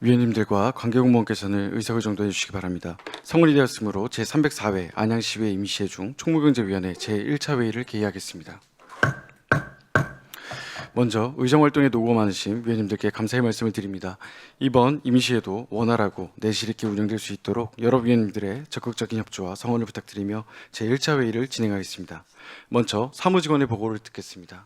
위원님들과 관계공무원께서는 의석을 정도해 주시기 바랍니다. 성문이 되었으므로 제304회 안양시의회 임시회 중 총무경제위원회 제1차 회의를 개의하겠습니다. 먼저 의정활동에 노고 많으신 위원님들께 감사의 말씀을 드립니다. 이번 임시회도 원활하고 내실 있게 운영될 수 있도록 여러 위원님들의 적극적인 협조와 성원을 부탁드리며 제1차 회의를 진행하겠습니다. 먼저 사무직원의 보고를 듣겠습니다.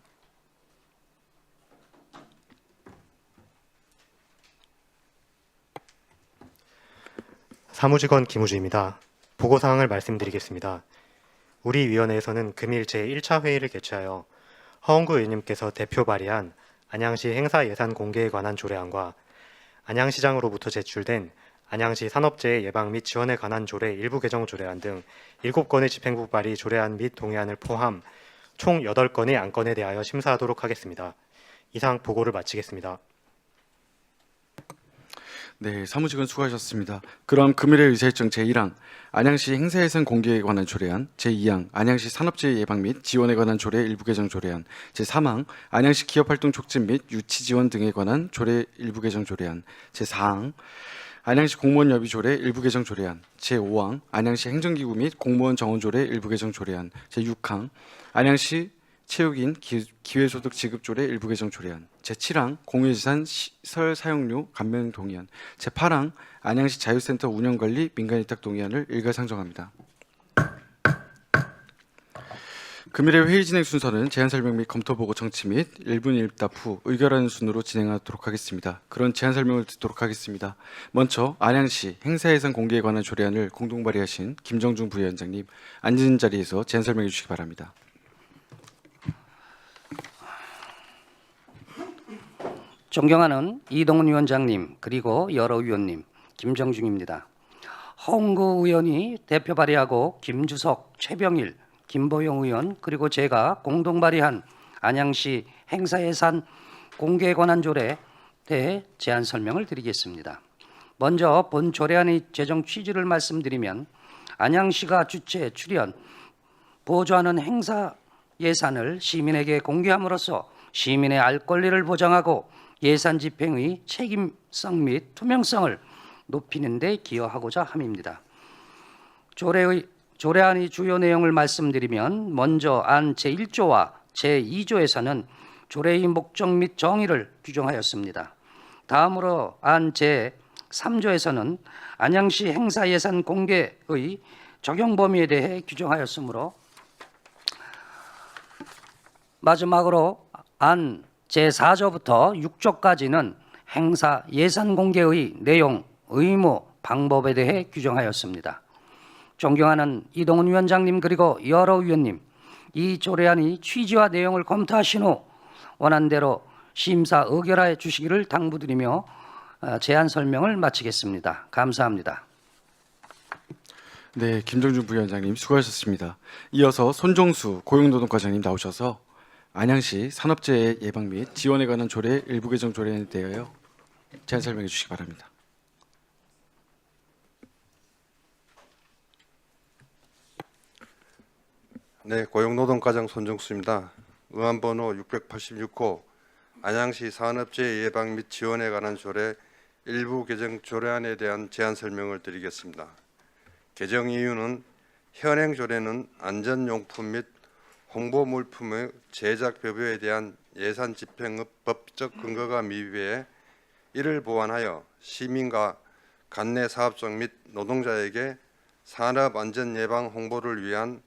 사무직원 김우주입니다. 보고사항을 말씀드리겠습니다. 우리 위원회에서는 금일 제1차 회의를 개최하여 허은구 의원님께서 대표 발의한 안양시 행사 예산 공개에 관한 조례안과 안양시장으로부터 제출된 안양시 산업재해 예방 및 지원에 관한 조례 일부 개정 조례안 등 7건의 집행부 발의 조례안 및 동의안을 포함 총 8건의 안건에 대하여 심사하도록 하겠습니다. 이상 보고를 마치겠습니다. 네, 사무직원 수고하셨습니다. 그럼 금일의 의사일정 제1항 안양시 행사예산 공개에 관한 조례안, 제2항 안양시 산업재해 예방 및 지원에 관한 조례 일부 개정 조례안, 제3항 안양시 기업활동 촉진 및 유치 지원 등에 관한 조례 일부 개정 조례안, 제4항 안양시 공무원 여비 조례 일부 개정 조례안, 제5항 안양시 행정기구 및 공무원 정원 조례 일부 개정 조례안, 제6항 안양시 체육인 기회소득 지급 조례 일부 개정 조례안, 제7항 공유재산 시설 사용료 감면 동의안, 제8항 안양시 자유센터 운영관리 민간위탁 동의안을 일괄 상정합니다. 금일의 회의 진행 순서는 제안 설명 및 검토 보고 청취 및 1분 1답 후 의결하는 순으로 진행하도록 하겠습니다. 그런 제안 설명을 듣도록 하겠습니다. 먼저 안양시 행사예산 공개에 관한 조례안을 공동 발의하신 김정중 부위원장님 앉은 자리에서 제안 설명해 주시기 바랍니다. 존경하는 이동훈 위원장님 그리고 여러 위원님 김정중입니다. 허은구 의원이 대표 발의하고 김주석, 최병일, 김보영 의원 그리고 제가 공동 발의한 안양시 행사예산 공개에 관한 조례에 대해 제안 설명을 드리겠습니다. 먼저 본 조례안의 제정 취지를 말씀드리면 안양시가 주최, 출연, 보조하는 행사 예산을 시민에게 공개함으로써 시민의 알 권리를 보장하고 예산 집행의 책임성 및 투명성을 높이는 데 기여하고자 함입니다. 조례안의 주요 내용을 말씀드리면 먼저 안 제1조와 제2조에서는 조례의 목적 및 정의를 규정하였습니다. 다음으로 안 제3조에서는 안양시 행사 예산 공개의 적용 범위에 대해 규정하였으므로 마지막으로 안 제4조부터 6조까지는 행사 예산 공개의 내용, 의무, 방법에 대해 규정하였습니다. 존경하는 이동훈 위원장님 그리고 여러 위원님, 이 조례안의 취지와 내용을 검토하신 후 원안대로 심사 의결하여 주시기를 당부드리며 제안 설명을 마치겠습니다. 감사합니다. 네, 김정중 부위원장님 수고하셨습니다. 이어서 손종수 고용노동과장님 나오셔서 안양시 산업재해 예방 및 지원에 관한 조례 일부 개정 조례에 대하여 제안 설명해 주시기 바랍니다. 네, 고용노동과장 손정수입니다. 의안번호 686호 안양시 산업재해 예방 및 지원에 관한 조례 일부 개정 조례안에 대한 제안 설명을 드리겠습니다. 개정 이유는 현행 조례는 안전용품 및 홍보 물품의 제작 배부에 대한 예산 집행의 법적 근거가 미비해 이를 보완하여 시민과 관내 사업적 및 노동자에게 산업 안전 예방 홍보를 위한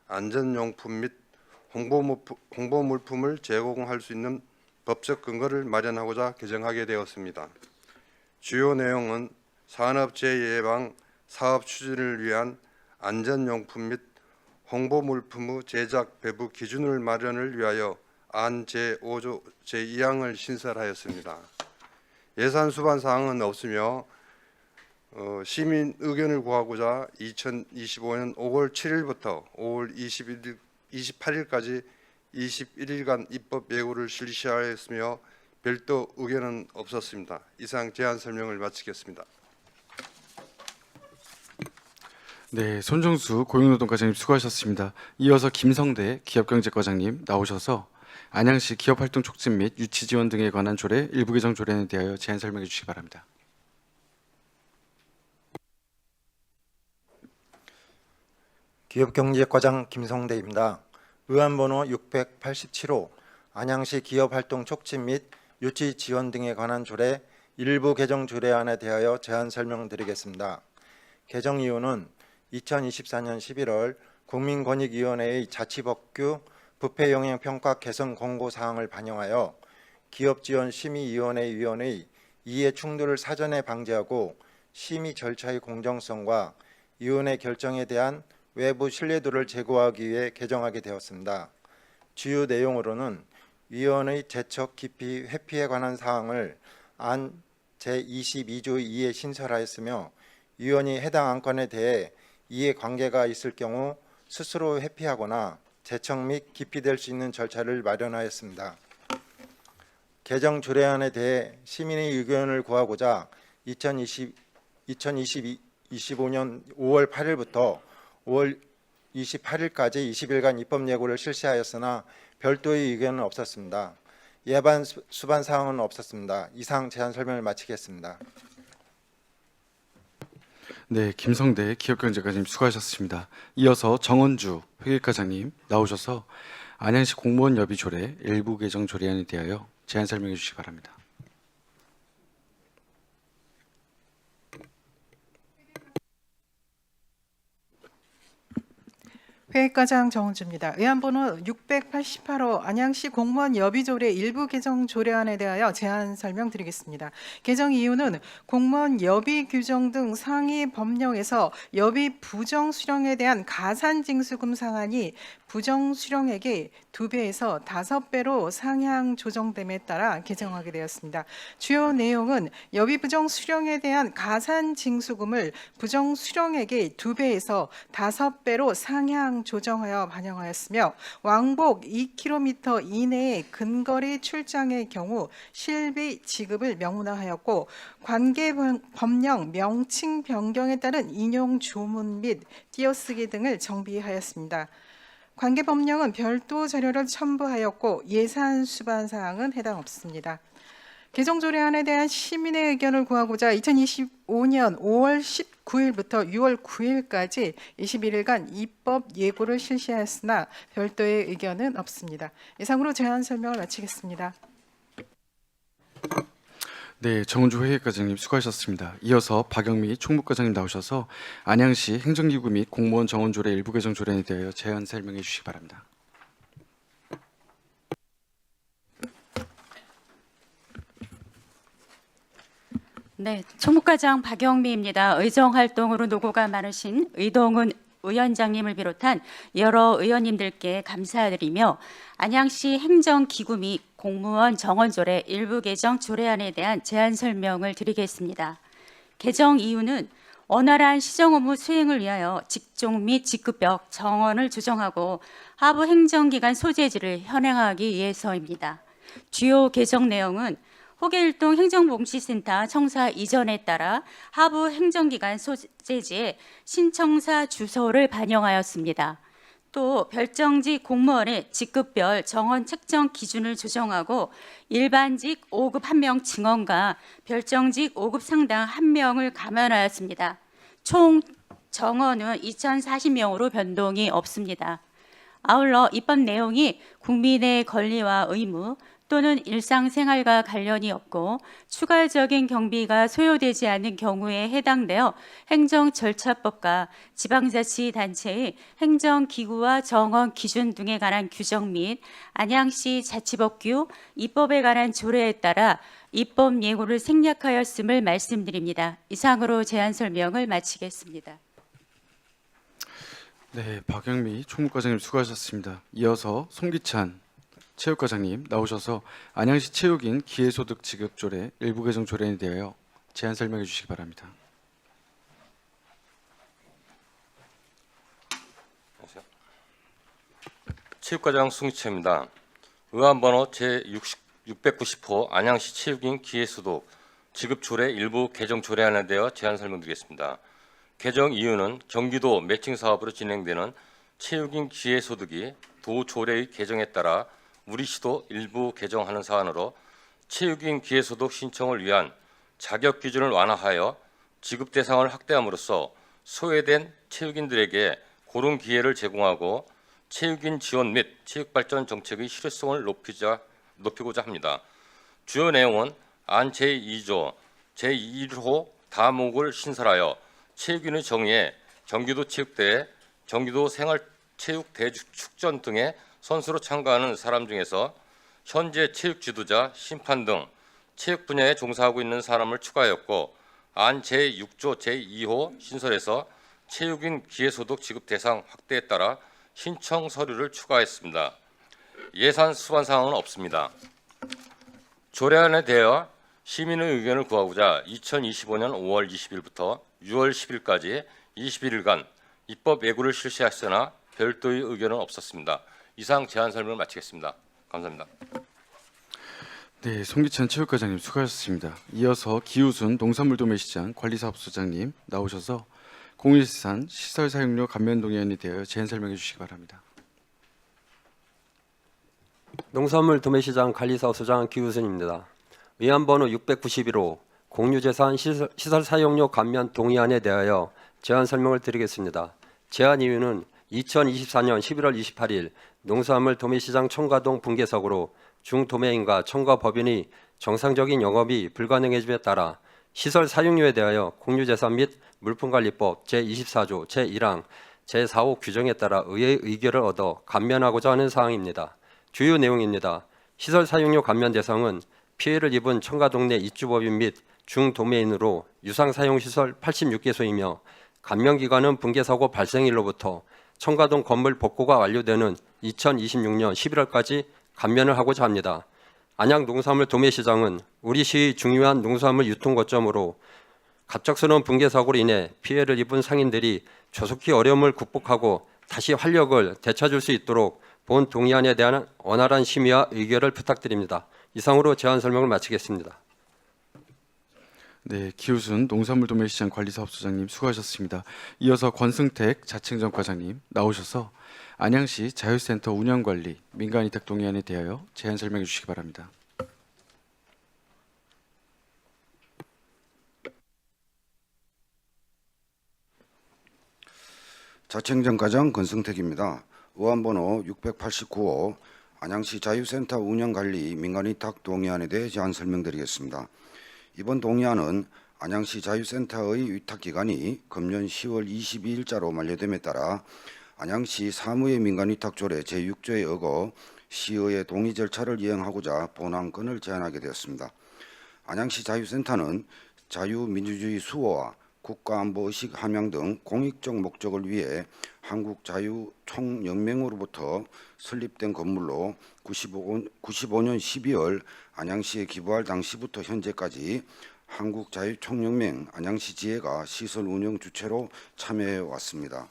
안전용품 및 홍보 물품을 제공할 수 있는 법적 근거를 마련하고자 개정하게 되었습니다. 주요 내용은 산업재해 예방 사업 추진을 위한 안전용품 및 홍보 물품의 제작 배부 기준을 마련을 위하여 안 제5조 제2항을 신설하였습니다. 예산 수반 사항은 없으며 시민 의견을 구하고자 2025년 5월 7일부터 5월 28일까지 21일간 입법 예고를 실시하였으며 별도 의견은 없었습니다. 이상 제안 설명을 마치겠습니다. 네, 손정수 고용노동과장님 수고하셨습니다. 이어서 김성대 기업경제과장님 나오셔서 안양시 기업활동 촉진 및 유치 지원 등에 관한 조례 일부 개정 조례에 대하여 제안 설명해 주시기 바랍니다. 기업경제과장 김성대입니다. 의안번호 687호 안양시 기업활동 촉진 및 유치 지원 등에 관한 조례 일부 개정 조례안에 대하여 제안 설명드리겠습니다. 개정 이유는 2024년 11월 국민권익위원회의 자치법규 부패영향평가 개선 권고 사항을 반영하여 기업지원심의위원회 위원의 이해 충돌을 사전에 방지하고 심의 절차의 공정성과 위원회 결정에 대한 외부 신뢰도를 제고하기 위해 개정하게 되었습니다. 주요 내용으로는 위원의 제척 기피 회피에 관한 사항을 안 제22조 2에 신설하였으며 위원이 해당 안건에 대해 이해관계가 있을 경우 스스로 회피하거나 제척 및 기피될 수 있는 절차를 마련하였습니다. 개정 조례안에 대해 시민의 의견을 구하고자 2025년 5월 8일부터 5월 28일까지 20일간 입법 예고를 실시하였으나 별도의 의견은 없었습니다. 예반 수반 사항은 없었습니다. 이상 제안 설명을 마치겠습니다. 네, 김성대 기업경제과장님 수고하셨습니다. 이어서 정원주 회계과장님 나오셔서 안양시 공무원 여비 조례 일부 개정 조례안에 대하여 제안 설명해 주시기 바랍니다. 회계과장 정은주입니다. 의안번호 688호 안양시 공무원 여비조례 일부 개정 조례안에 대하여 제안 설명드리겠습니다. 개정 이유는 공무원 여비 규정 등 상위 법령에서 여비 부정 수령에 대한 가산징수금 상한이 부정 수령액의 2배에서 5배로 상향 조정됨에 따라 개정하게 되었습니다. 주요 내용은 여비 부정 수령에 대한 가산징수금을 부정 수령액의 2배에서 5배로 상향 조정하여 반영하였으며 왕복 2km 이내의 근거리 출장의 경우 실비 지급을 명문화하였고 관계 법령 명칭 변경에 따른 인용 조문 및 띄어쓰기 등을 정비하였습니다. 관계 법령은 별도 자료를 첨부하였고 예산 수반 사항은 해당 없습니다. 개정 조례안에 대한 시민의 의견을 구하고자 2025년 5월 19일부터 6월 9일까지 21일간 입법 예고를 실시하였으나 별도의 의견은 없습니다. 이상으로 제안 설명을 마치겠습니다. 네, 정은주 회계과장님 수고하셨습니다. 이어서 박영미 총무과장님 나오셔서 안양시 행정기구 및 공무원 정원조례 일부 개정 조례안에 대하여 제안 설명해 주시기 바랍니다. 네, 총무과장 박영미입니다. 의정활동으로 노고가 많으신 의동은 위원장님을 비롯한 여러 의원님들께 감사드리며 안양시 행정기구 및 공무원 정원조례 일부 개정 조례안에 대한 제안 설명을 드리겠습니다. 개정 이유는 원활한 시정업무 수행을 위하여 직종 및 직급별 정원을 조정하고 하부 행정기관 소재지를 현행하기 위해서입니다. 주요 개정 내용은 호계일동 행정복지센터 청사 이전에 따라 하부 행정기관 소재지에 신청사 주소를 반영하였습니다. 또 별정직 공무원의 직급별 정원 책정 기준을 조정하고 일반직 5급 1명 증원과 별정직 5급 상당 1명을 감안하였습니다. 총 정원은 2,040명으로 변동이 없습니다. 아울러 입법 내용이 국민의 권리와 의무 또는 일상생활과 관련이 없고 추가적인 경비가 소요되지 않는 경우에 해당되어 행정절차법과 지방자치단체의 행정기구와 정원 기준 등에 관한 규정 및 안양시 자치법규 입법에 관한 조례에 따라 입법 예고를 생략하였음을 말씀드립니다. 이상으로 제안 설명을 마치겠습니다. 네, 박영미 총무과장님 수고하셨습니다. 이어서 송기찬 체육과장님 나오셔서 안양시 체육인 기회소득 지급 조례 일부 개정 조례에 대하여 제안 설명해 주시기 바랍니다. 안녕하세요. 체육과장 송기찬입니다. 의안번호 제690호 안양시 체육인 기회소득 지급 조례 일부 개정 조례안에 대하여 제안 설명드리겠습니다. 개정 이유는 경기도 매칭 사업으로 진행되는 체육인 기회소득이 도 조례의 개정에 따라 우리시도 일부 개정하는 사안으로 체육인 기회소득 신청을 위한 자격 기준을 완화하여 지급 대상을 확대함으로써 소외된 체육인들에게 고른 기회를 제공하고 체육인 지원 및 체육발전 정책의 실효성을 높이고자 합니다. 주요 내용은 안 제2조 제1호 다목을 신설하여 체육인의 정의에 경기도 체육대회, 경기도 생활체육대축전 등의 선수로 참가하는 사람 중에서 현재 체육 지도자, 심판 등 체육 분야에 종사하고 있는 사람을 추가하였고, 안 제6조 제2호 신설에서 체육인 기회소득 지급 대상 확대에 따라 신청 서류를 추가했습니다. 예산 수반 사항은 없습니다. 조례안에 대하여 시민의 의견을 구하고자 2025년 5월 20일부터 6월 10일까지 21일간 입법 예고를 실시했으나 별도의 의견은 없었습니다. 이상 제안 설명을 마치겠습니다. 감사합니다. 네, 송기찬 체육과장님 수고하셨습니다. 이어서 기우순 농산물도매시장 관리사업소장님 나오셔서 공유재산 시설 사용료 감면 동의안에 대하여 제안 설명해 주시기 바랍니다. 농산물 도매시장 관리사업소장 기우순입니다. 의안번호 691호 공유재산 시설 사용료 감면 동의안에 대하여 제안 설명을 드리겠습니다. 제안 이유는 2024년 11월 28일 농산물 도매시장 청가동 분계석으로 중도매인과 청가법인이 정상적인 영업이 불가능해짐에 따라 시설 사용료에 대하여 공유재산 및 물품관리법 제24조 제1항 제4호 규정에 따라 의회의 의결을 얻어 감면하고자 하는 사항입니다. 주요 내용입니다. 시설 사용료 감면 대상은 피해를 입은 청가동 내 입주법인 및 중도매인으로 유상사용시설 86개소이며 감면기간은 분계사고 발생일로부터 청가동 건물 복구가 완료되는 2026년 11월까지 감면을 하고자 합니다. 안양 농산물 도매시장은 우리 시의 중요한 농산물 유통 거점으로 갑작스러운 분계사고로 인해 피해를 입은 상인들이 조속히 어려움을 극복하고 다시 활력을 되찾을 수 있도록 본 동의안에 대한 원활한 심의와 의결을 부탁드립니다. 이상으로 제안 설명을 마치겠습니다. 네, 기우순 농산물도매시장 관리사업소장님 수고하셨습니다. 이어서 권승택 자칭정과장님 나오셔서 안양시 자유센터 운영관리 민간위탁 동의안에 대하여 제안 설명해 주시기 바랍니다. 자칭정과장 권승택입니다. 의안번호 689호 안양시 자유센터 운영관리 민간위탁 동의안에 대해 제안 설명드리겠습니다. 이번 동의안은 안양시 자유센터의 위탁기간이 금년 10월 22일자로 만료됨에 따라 안양시 사무의 민간위탁조례 제6조에 어거 시의회 동의 절차를 이행하고자 본안건을 제안하게 되었습니다. 안양시 자유센터는 자유민주주의 수호와 국가안보의식 함양 등 공익적 목적을 위해 한국자유총연맹으로부터 설립된 건물로 95년 12월 안양시에 기부할 당시부터 현재까지 한국자유총연맹 안양시 지회가 시설 운영 주체로 참여해 왔습니다.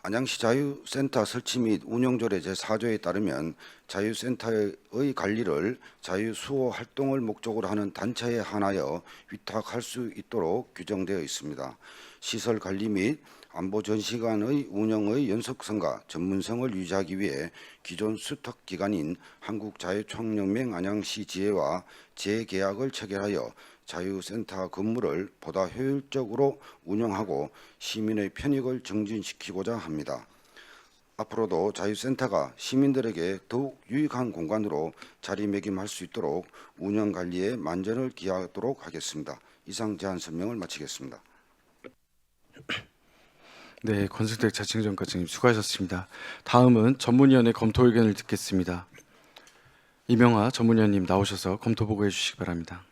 안양시 자유센터 설치 및 운영조례 제4조에 따르면 자유센터의 관리를 자유수호 활동을 목적으로 하는 단체에 한하여 위탁할 수 있도록 규정되어 있습니다. 시설 관리 및 안보 전시관의 운영의 연속성과 전문성을 유지하기 위해 기존 수탁기관인 한국자유총연맹 안양시 지회와 재계약을 체결하여 자유센터 건물을 보다 효율적으로 운영하고 시민의 편익을 증진시키고자 합니다. 앞으로도 자유센터가 시민들에게 더욱 유익한 공간으로 자리매김할 수 있도록 운영관리에 만전을 기하도록 하겠습니다. 이상 제안 설명을 마치겠습니다. 네, 권승택 자칭정과장님 수고하셨습니다. 다음은 전문위원회 검토 의견을 듣겠습니다. 이명하 전문위원님 나오셔서 검토 보고해 주시기 바랍니다.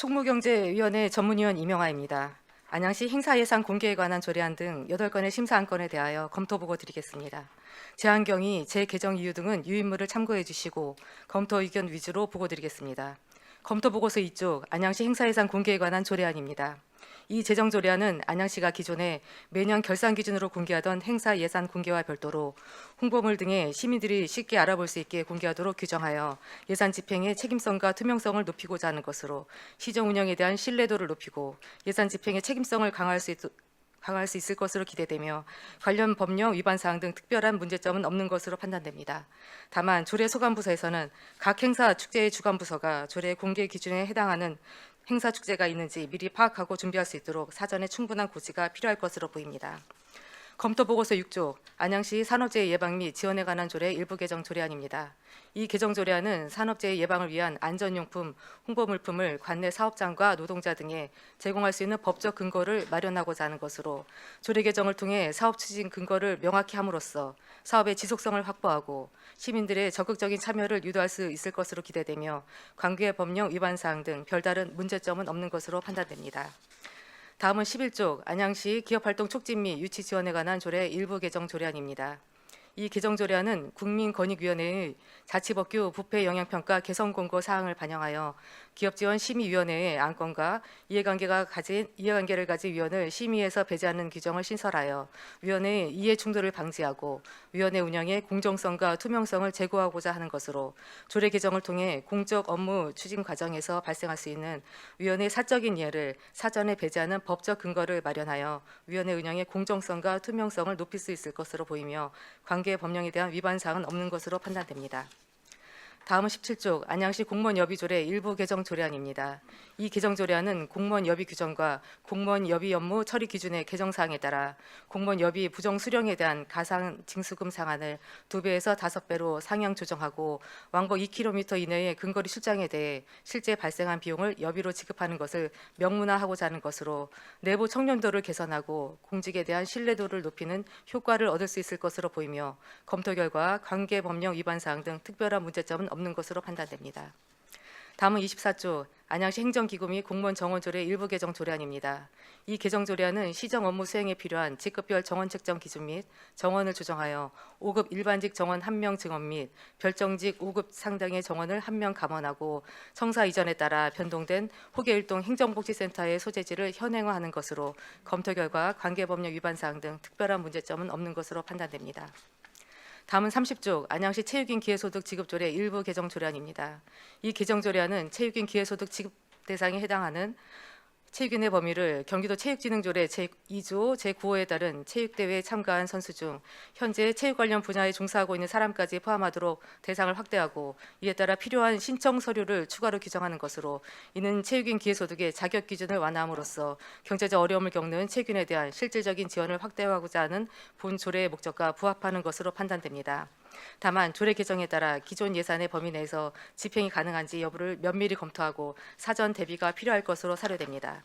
총무경제위원회 전문위원 이명하입니다. 안양시 행사예산 공개에 관한 조례안 등 8건의 심사안건에 대하여 검토보고 드리겠습니다. 제안 경위, 재개정 이유 등은 유인물을 참고해 주시고 검토 의견 위주로 보고 드리겠습니다. 검토보고서 2쪽 안양시 행사예산 공개에 관한 조례안입니다. 이 재정조례안은 안양시가 기존에 매년 결산 기준으로 공개하던 행사 예산 공개와 별도로 홍보물 등의 시민들이 쉽게 알아볼 수 있게 공개하도록 규정하여 예산 집행의 책임성과 투명성을 높이고자 하는 것으로 시정 운영에 대한 신뢰도를 높이고 예산 집행의 책임성을 강화할 수 강화할 수 있을 것으로 기대되며 관련 법령 위반 사항 등 특별한 문제점은 없는 것으로 판단됩니다. 다만 조례 소관부서에서는 각 행사 축제의 주관부서가 조례 공개 기준에 해당하는 행사 축제가 있는지 미리 파악하고 준비할 수 있도록 사전에 충분한 고지가 필요할 것으로 보입니다. 검토 보고서 6조 안양시 산업재해 예방 및 지원에 관한 조례 일부 개정 조례안입니다. 이 개정 조례안은 산업재해 예방을 위한 안전용품, 홍보 물품을 관내 사업장과 노동자 등에 제공할 수 있는 법적 근거를 마련하고자 하는 것으로 조례 개정을 통해 사업 추진 근거를 명확히 함으로써 사업의 지속성을 확보하고 시민들의 적극적인 참여를 유도할 수 있을 것으로 기대되며 관계 법령 위반 사항 등 별다른 문제점은 없는 것으로 판단됩니다. 다음은 11조 안양시 기업활동 촉진 및 유치 지원에 관한 조례 일부 개정 조례안입니다. 이 개정 조례안은 국민권익위원회의 자치법규 부패 영향평가 개선 공고 사항을 반영하여 기업지원심의위원회의 안건과 이해관계를 가진 위원을 심의해서 배제하는 규정을 신설하여 위원회의 이해 충돌을 방지하고 위원회 운영의 공정성과 투명성을 제고하고자 하는 것으로 조례 개정을 통해 공적 업무 추진 과정에서 발생할 수 있는 위원회 사적인 이해를 사전에 배제하는 법적 근거를 마련하여 위원회 운영의 공정성과 투명성을 높일 수 있을 것으로 보이며 관계 법령에 대한 위반 사항은 없는 것으로 판단됩니다. 다음은 17조 안양시 공무원 여비 조례 일부 개정 조례안입니다. 이 개정 조례안은 공무원 여비 규정과 공무원 여비 업무 처리 기준의 개정 사항에 따라 공무원 여비 부정 수령에 대한 가상 징수금 상한을 2배에서 5배로 상향 조정하고 왕복 2km 이내의 근거리 출장에 대해 실제 발생한 비용을 여비로 지급하는 것을 명문화하고자 하는 것으로 내부 청렴도를 개선하고 공직에 대한 신뢰도를 높이는 효과를 얻을 수 있을 것으로 보이며 검토 결과 관계 법령 위반 사항 등 특별한 문제점은 없는 것으로 판단됩니다. 다음은 24조 안양시 행정기구 및 공무원 정원조례 일부 개정 조례안입니다. 이 개정 조례안은 시정 업무 수행에 필요한 직급별 정원 책정 기준 및 정원을 조정하여 5급 일반직 정원 1명 증원 및 별정직 5급 상당의 정원을 1명 감원하고 청사 이전에 따라 변동된 호계일동 행정복지센터의 소재지를 현행화하는 것으로 검토 결과 관계법령 위반 사항 등 특별한 문제점은 없는 것으로 판단됩니다. 다음은 30조 안양시 체육인 기회소득 지급조례 일부 개정 조례안입니다. 이 개정 조례안은 체육인 기회소득 지급 대상에 해당하는 체육인의 범위를 경기도 체육진흥조례 제2조 제9호에 따른 체육대회에 참가한 선수 중 현재 체육 관련 분야에 종사하고 있는 사람까지 포함하도록 대상을 확대하고 이에 따라 필요한 신청 서류를 추가로 규정하는 것으로 이는 체육인 기회소득의 자격 기준을 완화함으로써 경제적 어려움을 겪는 체육인에 대한 실질적인 지원을 확대하고자 하는 본 조례의 목적과 부합하는 것으로 판단됩니다. 다만 조례 개정에 따라 기존 예산의 범위 내에서 집행이 가능한지 여부를 면밀히 검토하고 사전 대비가 필요할 것으로 사료됩니다.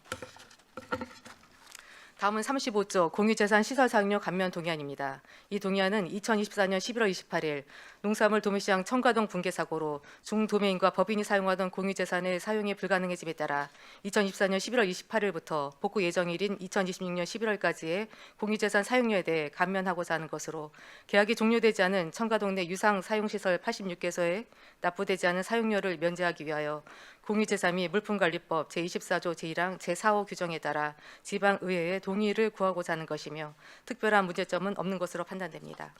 다음은 35조 공유재산 시설 사용료 감면 동의안입니다. 이 동의안은 2024년 11월 28일 농산물 도매시장 청가동 붕괴 사고로 중도매인과 법인이 사용하던 공유재산의 사용이 불가능해짐에 따라 2024년 11월 28일부터 복구 예정일인 2026년 11월까지의 공유재산 사용료에 대해 감면하고자 하는 것으로 계약이 종료되지 않은 청가동 내 유상 사용시설 86개소에 납부되지 않은 사용료를 면제하기 위하여 공유재산 및 물품관리법 제24조 제1항 제4호 규정에 따라 지방의회의 동의를 구하고자 하는 것이며 특별한 문제점은 없는 것으로 판단됩니다.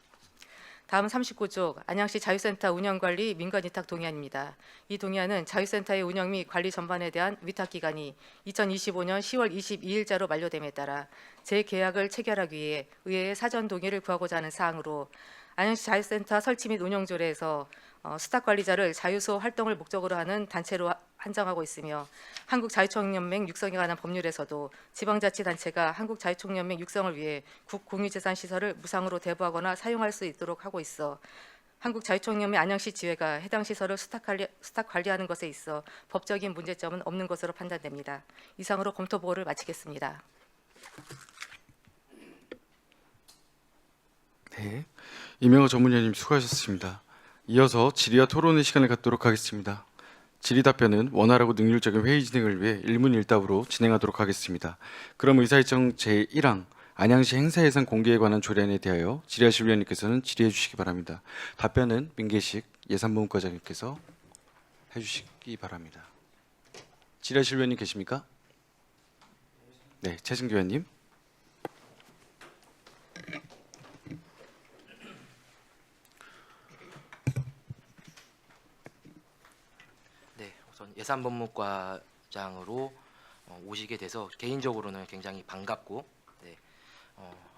다음 39조 안양시 자유센터 운영관리 민간위탁 동의안입니다. 이 동의안은 자유센터의 운영 및 관리 전반에 대한 위탁기간이 2025년 10월 22일자로 만료됨에 따라 재계약을 체결하기 위해 의회의 사전 동의를 구하고자 하는 사항으로 안양시 자유센터 설치 및 운영 조례에서 수탁관리자를 자유수호 활동을 목적으로 하는 단체로 한정하고 있으며 한국자유총연맹 육성에 관한 법률에서도 지방자치단체가 한국자유총연맹 육성을 위해 국공유재산시설을 무상으로 대부하거나 사용할 수 있도록 하고 있어 한국자유총연맹 안양시 지회가 해당 시설을 수탁 관리하는 것에 있어 법적인 문제점은 없는 것으로 판단됩니다. 이상으로 검토 보고를 마치겠습니다. 네, 이명호 전문위원님 수고하셨습니다. 이어서 질의와 토론의 시간을 갖도록 하겠습니다. 질의 답변은 원활하고 능률적인 회의 진행을 위해 일문일답으로 진행하도록 하겠습니다. 그럼 의사일정 제1항 안양시 행사예산 공개에 관한 조례안에 대하여 질의하실 위원님께서는 질의해 주시기 바랍니다. 답변은 민계식 예산본부과장님께서 해주시기 바랍니다. 질의하실 위원님 계십니까? 네, 최승규 의원님. 네, 우선 예산법무과장으로 오시게 돼서 개인적으로는 굉장히 반갑고, 네,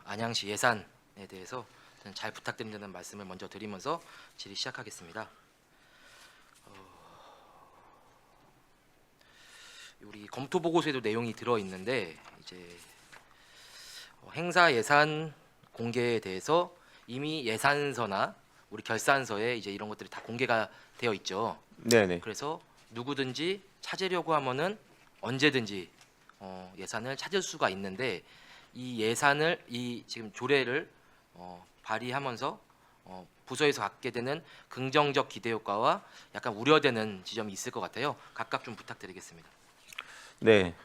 안양시 예산에 대해서 잘 부탁드린다는 말씀을 먼저 드리면서 질의 시작하겠습니다. 우리 검토 보고서에도 내용이 들어 있는데 이제 행사 예산 공개에 대해서 이미 예산서나 우리 결산서에 이제 이런 것들이 다 공개가 되어 있죠. 네네. 그래서 누구든지 찾으려고 하면은 언제든지 예산을 찾을 수가 있는데 이 예산을 이 지금 조례를 발의하면서 부서에서 갖게 되는 긍정적 기대 효과와 약간 우려되는 지점이 있을 것 같아요. 각각 좀 부탁드리겠습니다. 네.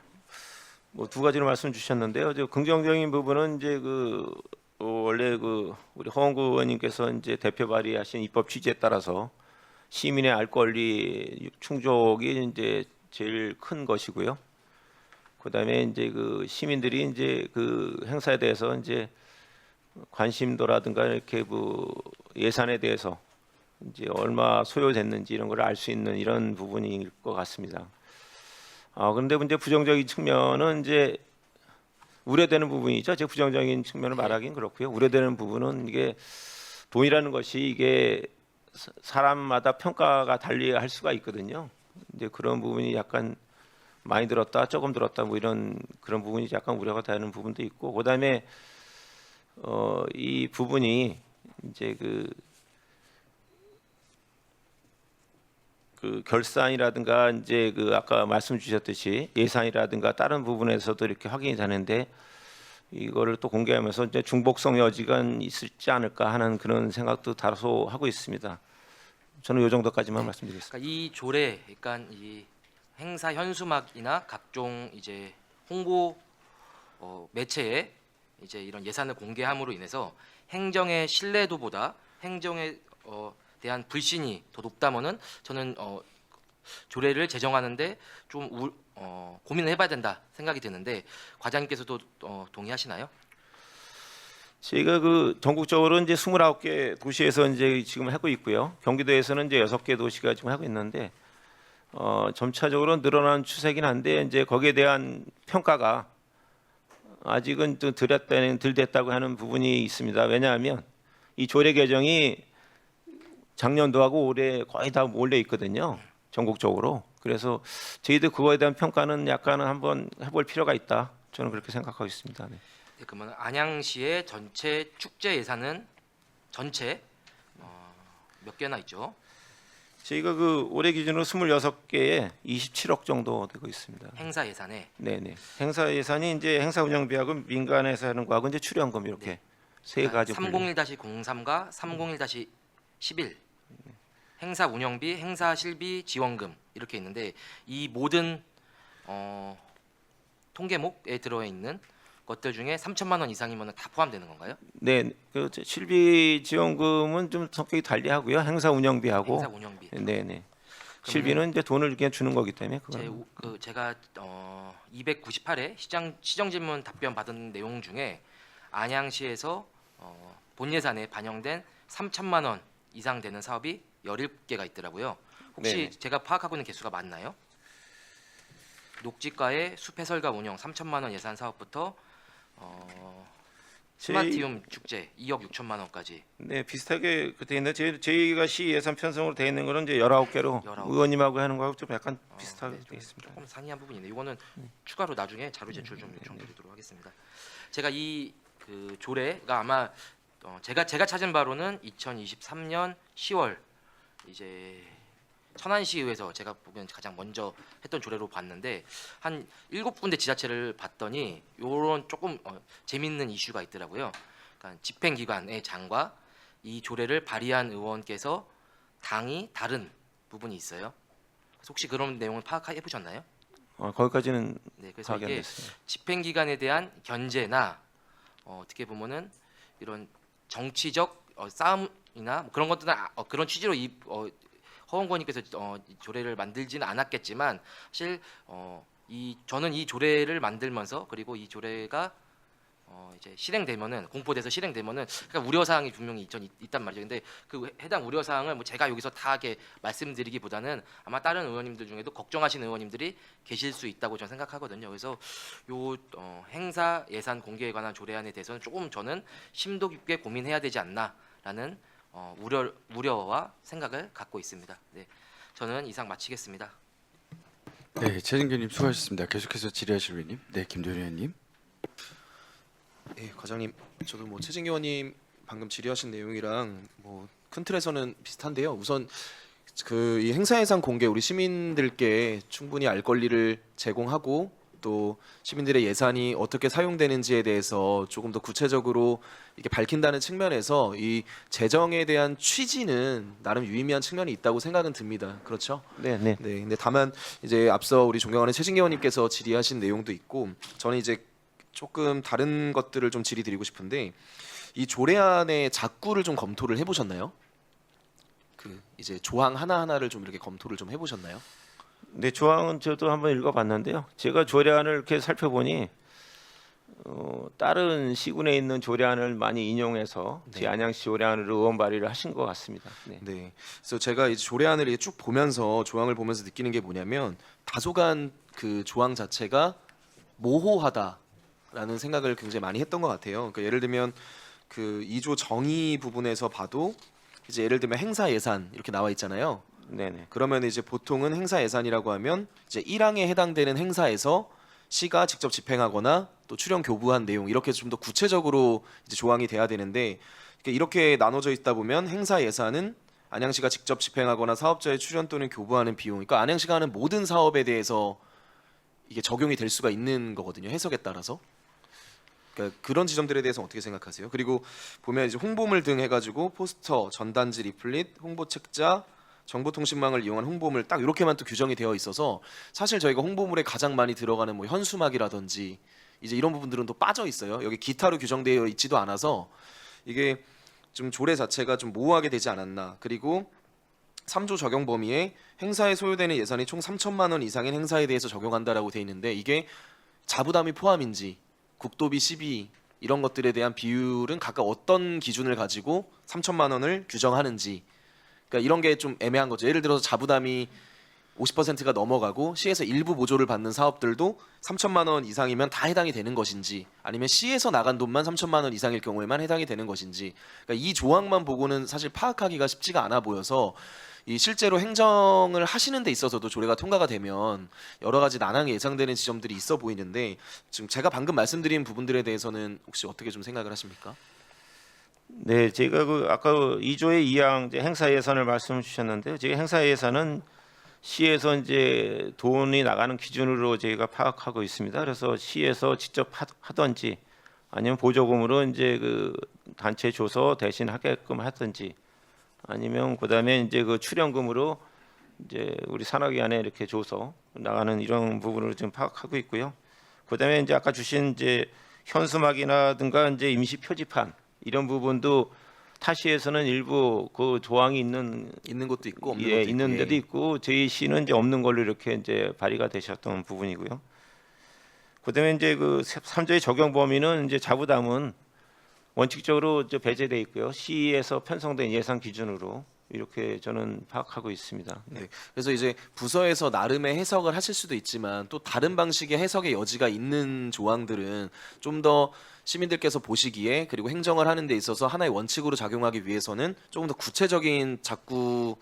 뭐 두 가지로 말씀 주셨는데요. 저 긍정적인 부분은 이제 원래 우리 허원구 의원님께서 이제 대표 발의하신 입법 취지에 따라서 시민의 알 권리 충족이 이제 제일 큰 것이고요. 그다음에 이제 시민들이 이제 행사에 대해서 이제 관심도라든가 이렇게 예산에 대해서 이제 얼마 소요됐는지 이런 걸 알 수 있는 이런 부분일 것 같습니다. 그런데 이제 부정적인 측면은 이제 우려되는 부분이죠. 제 부정적인 측면을 말하기는 그렇고요. 우려되는 부분은 이게 돈이라는 것이 이게 사람마다 평가가 달리할 수가 있거든요. 이제 그런 부분이 약간 많이 들었다, 조금 들었다, 뭐 이런 그런 부분이 약간 우려가 되는 부분도 있고, 그다음에 이 부분이 이제 결산이라든가 이제 아까 말씀 주셨듯이 예산이라든가 다른 부분에서도 이렇게 확인이 되는데 이거를 또 공개하면서 이제 중복성 여지가 있을지 않을까 하는 그런 생각도 다소 하고 있습니다. 저는 이 정도까지만 말씀드리겠습니다. 그러니까 이 조례, 그러니까 이 행사 현수막이나 각종 이제 홍보 매체에 이제 이런 예산을 공개함으로 인해서 행정의 신뢰도보다 행정에 대한 불신이 더 높다면은 저는 조례를 제정하는데 좀 고민을 해봐야 된다 생각이 드는데 과장님께서도 동의하시나요? 저희가 전국적으로 이제 29개 도시에서 이제 지금 하고 있고요. 경기도에서는 이제 6개 도시가 지금 하고 있는데 점차적으로 늘어나는 추세긴 한데 이제 거기에 대한 평가가 아직은 또 덜 됐다고 하는 부분이 있습니다. 왜냐하면 이 조례 개정이 작년도하고 올해 거의 다 몰려 있거든요. 전국적으로. 그래서 저희도 그거에 대한 평가는 약간은 한번 해볼 필요가 있다. 저는 그렇게 생각하고 있습니다. 네. 네, 그러면 안양시의 전체 축제 예산은 전체 몇 개나 있죠? 저희가 올해 기준으로 26개에 27억 정도 되고 있습니다. 행사 예산에. 네네. 행사 예산이 이제 행사 운영비하고 민간에서 하는 거하고 이제 출연금 이렇게 네. 세 가지. 301-03과 301-11 행사 운영비, 행사 실비 지원금 이렇게 있는데 이 모든 통계목에 들어 있는 것들 중에 3천만 원 이상이면 다 포함되는 건가요? 네, 실비 지원금은 좀 성격이 달리하고요. 행사 운영비하고. 행사 운영비. 네네. 실비는 이제 돈을 그냥 주는 거기 때문에 제가 298회 시정 질문 답변 받은 내용 중에 안양시에서 본 예산에 반영된 3천만 원 이상 되는 사업이 17개가 있더라고요. 혹시 네네. 제가 파악하고 있는 개수가 맞나요? 녹지가의 숲 해설가 운영 3천만 원 예산 사업부터 스마티움 축제 2억 6천만 원까지. 네, 비슷하게 돼 있는데 저희가 시 예산 편성으로 돼 있는 거는 이제 19개로 의원님하고 하는 거하고 좀 약간 비슷하게 네, 돼 있습니다. 조금 상이한 부분이네. 이거는 추가로 나중에 자료 제출 좀 요청드리도록 하겠습니다. 제가 이 조례가 아마 제가 찾은 바로는 2023년 10월 이제 천안시의회에서 제가 보기엔 가장 먼저 했던 조례로 봤는데 한 7군데 지자체를 봤더니 요런 조금 재밌는 이슈가 있더라고요. 그러니까 집행기관의 장과 이 조례를 발의한 의원께서 당이 다른 부분이 있어요. 그래서 혹시 그런 내용을 파악해 보셨나요? 거기까지는 네, 그래서 파악이 안 이게 됐어요. 집행기관에 대한 견제나 어떻게 보면은 이런 정치적 싸움이나 뭐 그런 것들은 그런 취지로 허원권님께서 조례를 만들지는 않았겠지만 사실 저는 이 조례를 만들면서 그리고 이 조례가 이제 실행되면은 공포돼서 실행되면은 그러니까 우려 사항이 분명히 있단 말이죠. 근데 그 해당 우려 사항을 뭐 제가 여기서 다 이렇게 말씀드리기보다는 아마 다른 의원님들 중에도 걱정하시는 의원님들이 계실 수 있다고 저는 생각하거든요. 그래서 요 행사 예산 공개에 관한 조례안에 대해서는 조금 저는 심도 깊게 고민해야 되지 않나라는 우려와 생각을 갖고 있습니다. 네, 저는 이상 마치겠습니다. 네, 최진규님 수고하셨습니다. 계속해서 질의하실 의원님. 네, 김도현 의원님. 예, 과장님, 저도 뭐 최진기 의원님 방금 질의하신 내용이랑 뭐 큰 틀에서는 비슷한데요. 우선 그 이 행사 예산 공개 우리 시민들께 충분히 알 권리를 제공하고 또 시민들의 예산이 어떻게 사용되는지에 대해서 조금 더 구체적으로 이게 밝힌다는 측면에서 이 재정에 대한 취지는 나름 유의미한 측면이 있다고 생각은 듭니다. 그렇죠? 네. 네. 근데 다만 이제 앞서 우리 존경하는 최진기 의원님께서 질의하신 내용도 있고 저는 이제 조금 다른 것들을 좀 질의드리고 싶은데 이 조례안의 작구를 좀 검토를 해보셨나요? 그 이제 조항 하나하나를 좀 이렇게 검토를 좀 해보셨나요? 네, 조항은 저도 한번 읽어봤는데요. 제가 조례안을 이렇게 살펴보니 다른 시군에 있는 조례안을 많이 인용해서 제 안양시 조례안으로 의원 발의를 하신 것 같습니다. 네. 네. 그래서 제가 이제 조례안을 이렇게 쭉 보면서 조항을 보면서 느끼는 게 뭐냐면 다소간 그 조항 자체가 모호하다라는 생각을 굉장히 많이 했던 것 같아요. 그러니까 예를 들면 그 2조 정의 부분에서 봐도 이제 예를 들면 행사 예산 이렇게 나와 있잖아요. 네네. 그러면 이제 보통은 행사 예산이라고 하면 이제 1항에 해당되는 행사에서 시가 직접 집행하거나 또 출연 교부한 내용 이렇게 좀 더 구체적으로 이제 조항이 돼야 되는데 이렇게 나눠져 있다 보면 행사 예산은 안양시가 직접 집행하거나 사업자의 출연 또는 교부하는 비용, 그러니까 안양시가 하는 모든 사업에 대해서 이게 적용이 될 수가 있는 거거든요. 해석에 따라서. 그러니까 그런 지점들에 대해서 어떻게 생각하세요? 그리고 보면 이제 홍보물 등 해가지고 포스터, 전단지, 리플릿, 홍보 책자, 정보통신망을 이용한 홍보물 딱 이렇게만 또 규정이 되어 있어서 사실 저희가 홍보물에 가장 많이 들어가는 뭐 현수막이라든지 이제 이런 부분들은 또 빠져 있어요. 여기 기타로 규정되어 있지도 않아서 이게 좀 조례 자체가 좀 모호하게 되지 않았나. 그리고 3조 적용 범위에 행사에 소요되는 예산이 총 3천만 원 이상인 행사에 대해서 적용한다라고 돼 있는데 이게 자부담이 포함인지 국도비, 시비 이런 것들에 대한 비율은 각각 어떤 기준을 가지고 3천만 원을 규정하는지 그러니까 이런 게 좀 애매한 거죠. 예를 들어서 자부담이 50%가 넘어가고 시에서 일부 보조를 받는 사업들도 3천만 원 이상이면 다 해당이 되는 것인지 아니면 시에서 나간 돈만 3천만 원 이상일 경우에만 해당이 되는 것인지 그러니까 이 조항만 보고는 사실 파악하기가 쉽지가 않아 보여서 이 실제로 행정을 하시는 데 있어서도 조례가 통과가 되면 여러 가지 난항이 예상되는 지점들이 있어 보이는데 지금 제가 방금 말씀드린 부분들에 대해서는 혹시 어떻게 좀 생각을 하십니까? 네, 제가 그 아까 2조의 2항 이제 행사 예산을 말씀 주셨는데요. 제가 행사 예산은 시에서 이제 돈이 나가는 기준으로 저희가 파악하고 있습니다. 그래서 시에서 직접 하든지 아니면 보조금으로 이제 그 단체 줘서 대신 하게끔 하든지 아니면 그다음에 이제 그 출연금으로 이제 우리 산업위원회 이렇게 줘서 나가는 이런 부분을 지금 파악하고 있고요. 그다음에 이제 아까 주신 이제 현수막이라든가 이제 임시 표지판 이런 부분도 타시에서는 일부 그 조항이 있는 것도 있고 없는 예, 것도 있는 있고, 데도 있고 저희 시는 이제 없는 걸로 이렇게 이제 발의가 되셨던 부분이고요. 그다음에 이제 그 3조의 적용 범위는 이제 자부담은 원칙적으로 이제 배제돼 있고요. 시에서 편성된 예산 기준으로 이렇게 저는 파악하고 있습니다. 네. 그래서 이제 부서에서 나름의 해석을 하실 수도 있지만 또 다른 방식의 해석의 여지가 있는 조항들은 좀 더 시민들께서 보시기에 그리고 행정을 하는 데 있어서 하나의 원칙으로 작용하기 위해서는 조금 더 구체적인 작구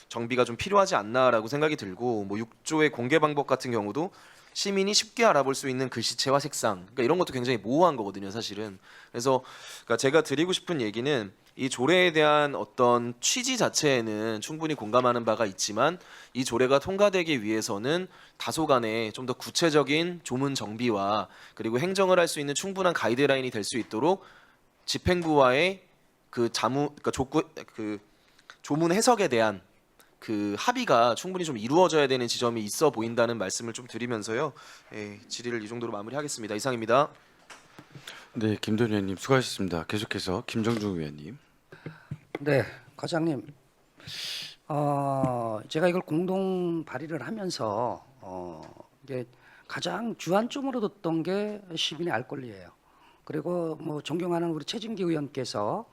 정비가 좀 필요하지 않나라고 생각이 들고 뭐 6조의 공개 방법 같은 경우도 시민이 쉽게 알아볼 수 있는 글씨체와 색상 그러니까 이런 것도 굉장히 모호한 거거든요 사실은. 그래서 그러니까 제가 드리고 싶은 얘기는 이 조례에 대한 어떤 취지 자체에는 충분히 공감하는 바가 있지만 이 조례가 통과되기 위해서는 다소간에 좀 더 구체적인 조문 정비와 그리고 행정을 할 수 있는 충분한 가이드라인이 될 수 있도록 집행부와의 그 그러니까 그 조문 해석에 대한 그 합의가 충분히 좀 이루어져야 되는 지점이 있어 보인다는 말씀을 좀 드리면서요. 예, 질의를 이 정도로 마무리하겠습니다. 이상입니다. 네, 김도현 의원님 수고하셨습니다. 계속해서 김정중 의원님. 네, 과장님. 제가 이걸 공동 발의를 하면서 이게 가장 주안점으로 뒀던 게 시민의 알 권리예요. 그리고 뭐 존경하는 우리 최진기 의원께서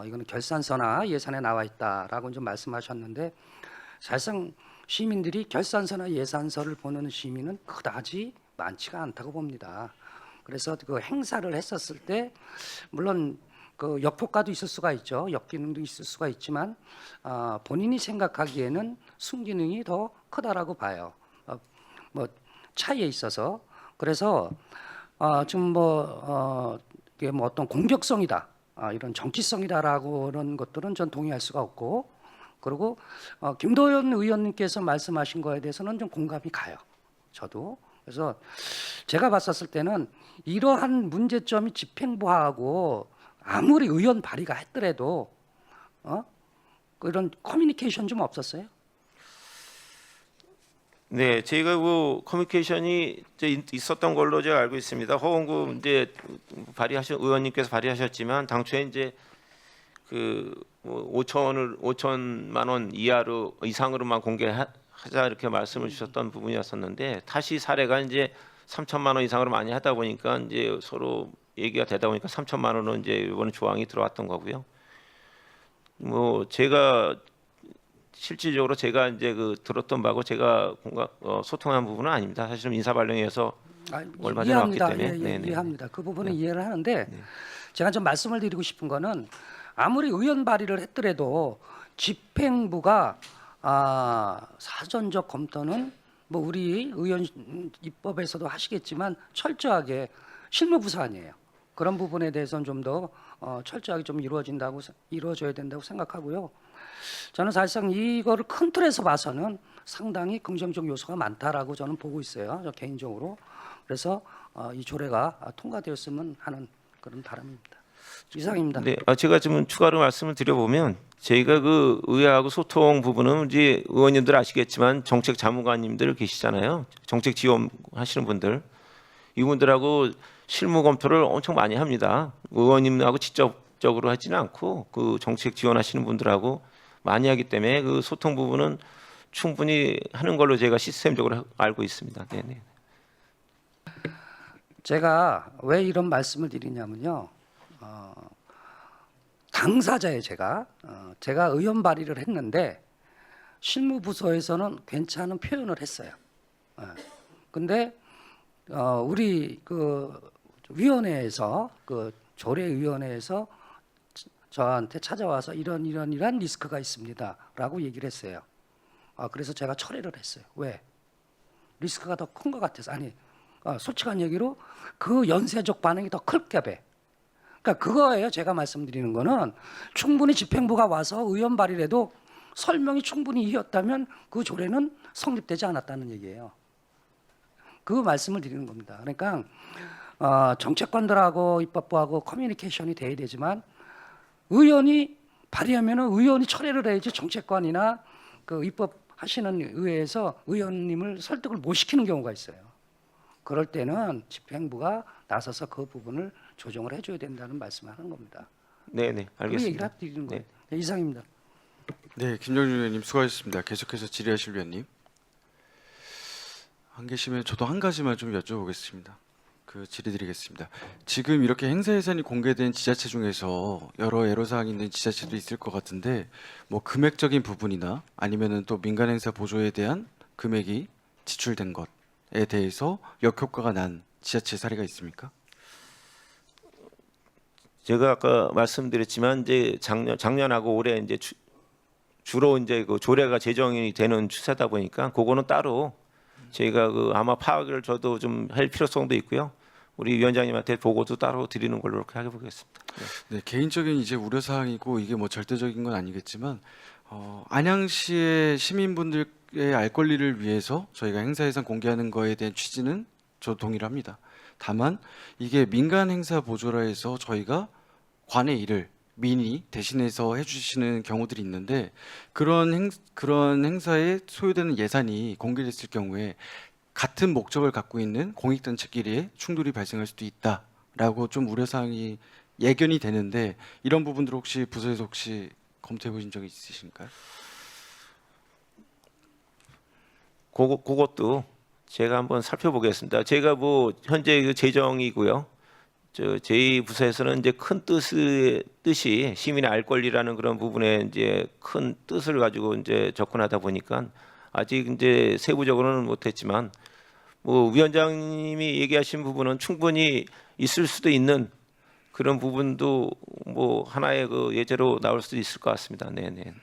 이거는 결산서나 예산에 나와 있다라고 좀 말씀하셨는데 사실상 시민들이 결산서나 예산서를 보는 시민은 그다지 많지가 않다고 봅니다. 그래서 그 행사를 했었을 때 물론 그 역효과도 있을 수가 있죠. 역기능도 있을 수가 있지만 본인이 생각하기에는 순기능이 더 크다라고 봐요. 뭐 차이에 있어서 그래서 지금 이게 뭐 어떤 공격성이다, 이런 정치성이다라고 그런 것들은 전 동의할 수가 없고, 그리고 김도연 의원님께서 말씀하신 거에 대해서는 좀 공감이 가요. 저도. 그래서 제가 봤었을 때는 이러한 문제점이 집행부하고 아무리 의원 발의가 했더라도 그런 커뮤니케이션 좀 없었어요? 네, 저희가 그 커뮤니케이션이 이제 있었던 걸로 제가 알고 있습니다. 허원구 이제 의원님께서 발의하셨지만 당초에 이제 그 5천만 원 이상으로만 공개하자 이렇게 말씀을 주셨던 부분이었었는데 다시 사례가 이제 3천만 원 이상으로 많이 하다 보니까 이제 서로 얘기가 되다 보니까 3천만 원은 이제 이번 조항이 들어왔던 거고요. 뭐 제가 실질적으로 제가 이제 그 들었던 바고 제가 소통한 부분은 아닙니다. 사실은 인사발령에서 얼마 전에 왔기 때문에 이해합니다. 그 부분은 이해를 하는데 제가 좀 말씀을 드리고 싶은 거는 아무리 의원 발의를 했더라도 집행부가 사전적 검토는 뭐 우리 의원 입법에서도 하시겠지만 철저하게 실무부 사안이에요. 그런 부분에 대해서는 좀 더 철저하게 좀 이루어져야 된다고 생각하고요. 저는 사실상 이거를 큰 틀에서 봐서는 상당히 긍정적 요소가 많다라고 저는 보고 있어요. 저 개인적으로. 그래서 이 조례가 통과되었으면 하는 그런 바람입니다. 이상입니다. 네, 제가 지금 추가로 말씀을 드려보면 저희가 그 의회하고 소통 부분은 이제 의원님들 아시겠지만 정책 자문관님들 계시잖아요. 정책 지원하시는 분들 이분들하고 실무 검토를 엄청 많이 합니다. 의원님하고 직접적으로 하지는 않고 그 정책 지원하시는 분들하고 많이 하기 때문에 그 소통 부분은 충분히 하는 걸로 제가 시스템적으로 알고 있습니다. 네네. 제가 왜 이런 말씀을 드리냐면요. 당사자의 제가 의원 발의를 했는데 실무부서에서는 괜찮은 표현을 했어요. 근데 우리 그 위원회에서 그 조례위원회에서 저한테 찾아와서 이런 리스크가 있습니다라고 얘기를 했어요. 그래서 제가 철회를 했어요. 왜? 리스크가 더 큰 것 같아서. 아니, 솔직한 얘기로 그 연쇄적 반응이 더 클까 봐. 그러니까 그거예요. 제가 말씀드리는 거는 충분히 집행부가 와서 의원 발의를 해도 설명이 충분히 이었다면 그 조례는 성립되지 않았다는 얘기예요. 그 말씀을 드리는 겁니다. 그러니까 정책관들하고 입법부하고 커뮤니케이션이 돼야 되지만 의원이 발의하면 의원이 철회를 해야지 정책관이나 그 입법하시는 의회에서 의원님을 설득을 못 시키는 경우가 있어요. 그럴 때는 집행부가 나서서 그 부분을 조정을 해줘야 된다는 말씀을 하는 겁니다. 네네, 그 알겠습니다. 얘기를 드리는 거예요. 네, 이상입니다. 네, 김정준 의원님 수고하셨습니다. 계속해서 질의하실 위원님. 안 계시면 저도 한 가지만 좀 여쭤보겠습니다. 그 질의드리겠습니다. 지금 이렇게 행사 예산이 공개된 지자체 중에서 여러 애로사항이 있는 지자체도 있을 것 같은데 뭐 금액적인 부분이나 아니면은 또 민간 행사 보조에 대한 금액이 지출된 것에 대해서 역효과가 난 지자체 사례가 있습니까? 제가 아까 말씀드렸지만 이제 작년하고 올해 이제 주로 이제 그 조례가 제정이 되는 추세다 보니까 그거는 따로 저희가 그 아마 파악을 저도 좀 할 필요성도 있고요. 우리 위원장님한테 보고도 따로 드리는 걸로 그렇게 해보겠습니다. 네, 개인적인 이제 우려 사항이고 이게 뭐 절대적인 건 아니겠지만 안양시의 시민분들의 알 권리를 위해서 저희가 행사 예산 공개하는 거에 대한 취지는 저도 동의를 합니다. 다만 이게 민간 행사 보조라 해서 저희가 관의 일을 민이 대신해서 해주시는 경우들이 있는데 그런 행사에 소요되는 예산이 공개됐을 경우에 같은 목적을 갖고 있는 공익단체끼리의 충돌이 발생할 수도 있다라고 좀 우려사항이 예견이 되는데 이런 부분들 혹시 부서에서 혹시 검토해 보신 적이 있으신가요? 그것도 제가 한번 살펴보겠습니다. 제가 뭐 현재 그 재정이고요. 저 저희 부서에서는 이제 큰 뜻이 시민의 알 권리라는 그런 부분에 이제 큰 뜻을 가지고 이제 접근하다 보니까 아직 이제 세부적으로는 못했지만 뭐 위원장님이 얘기하신 부분은 충분히 있을 수도 있는 그런 부분도 뭐 하나의 그 예제로 나올 수도 있을 것 같습니다. 네네.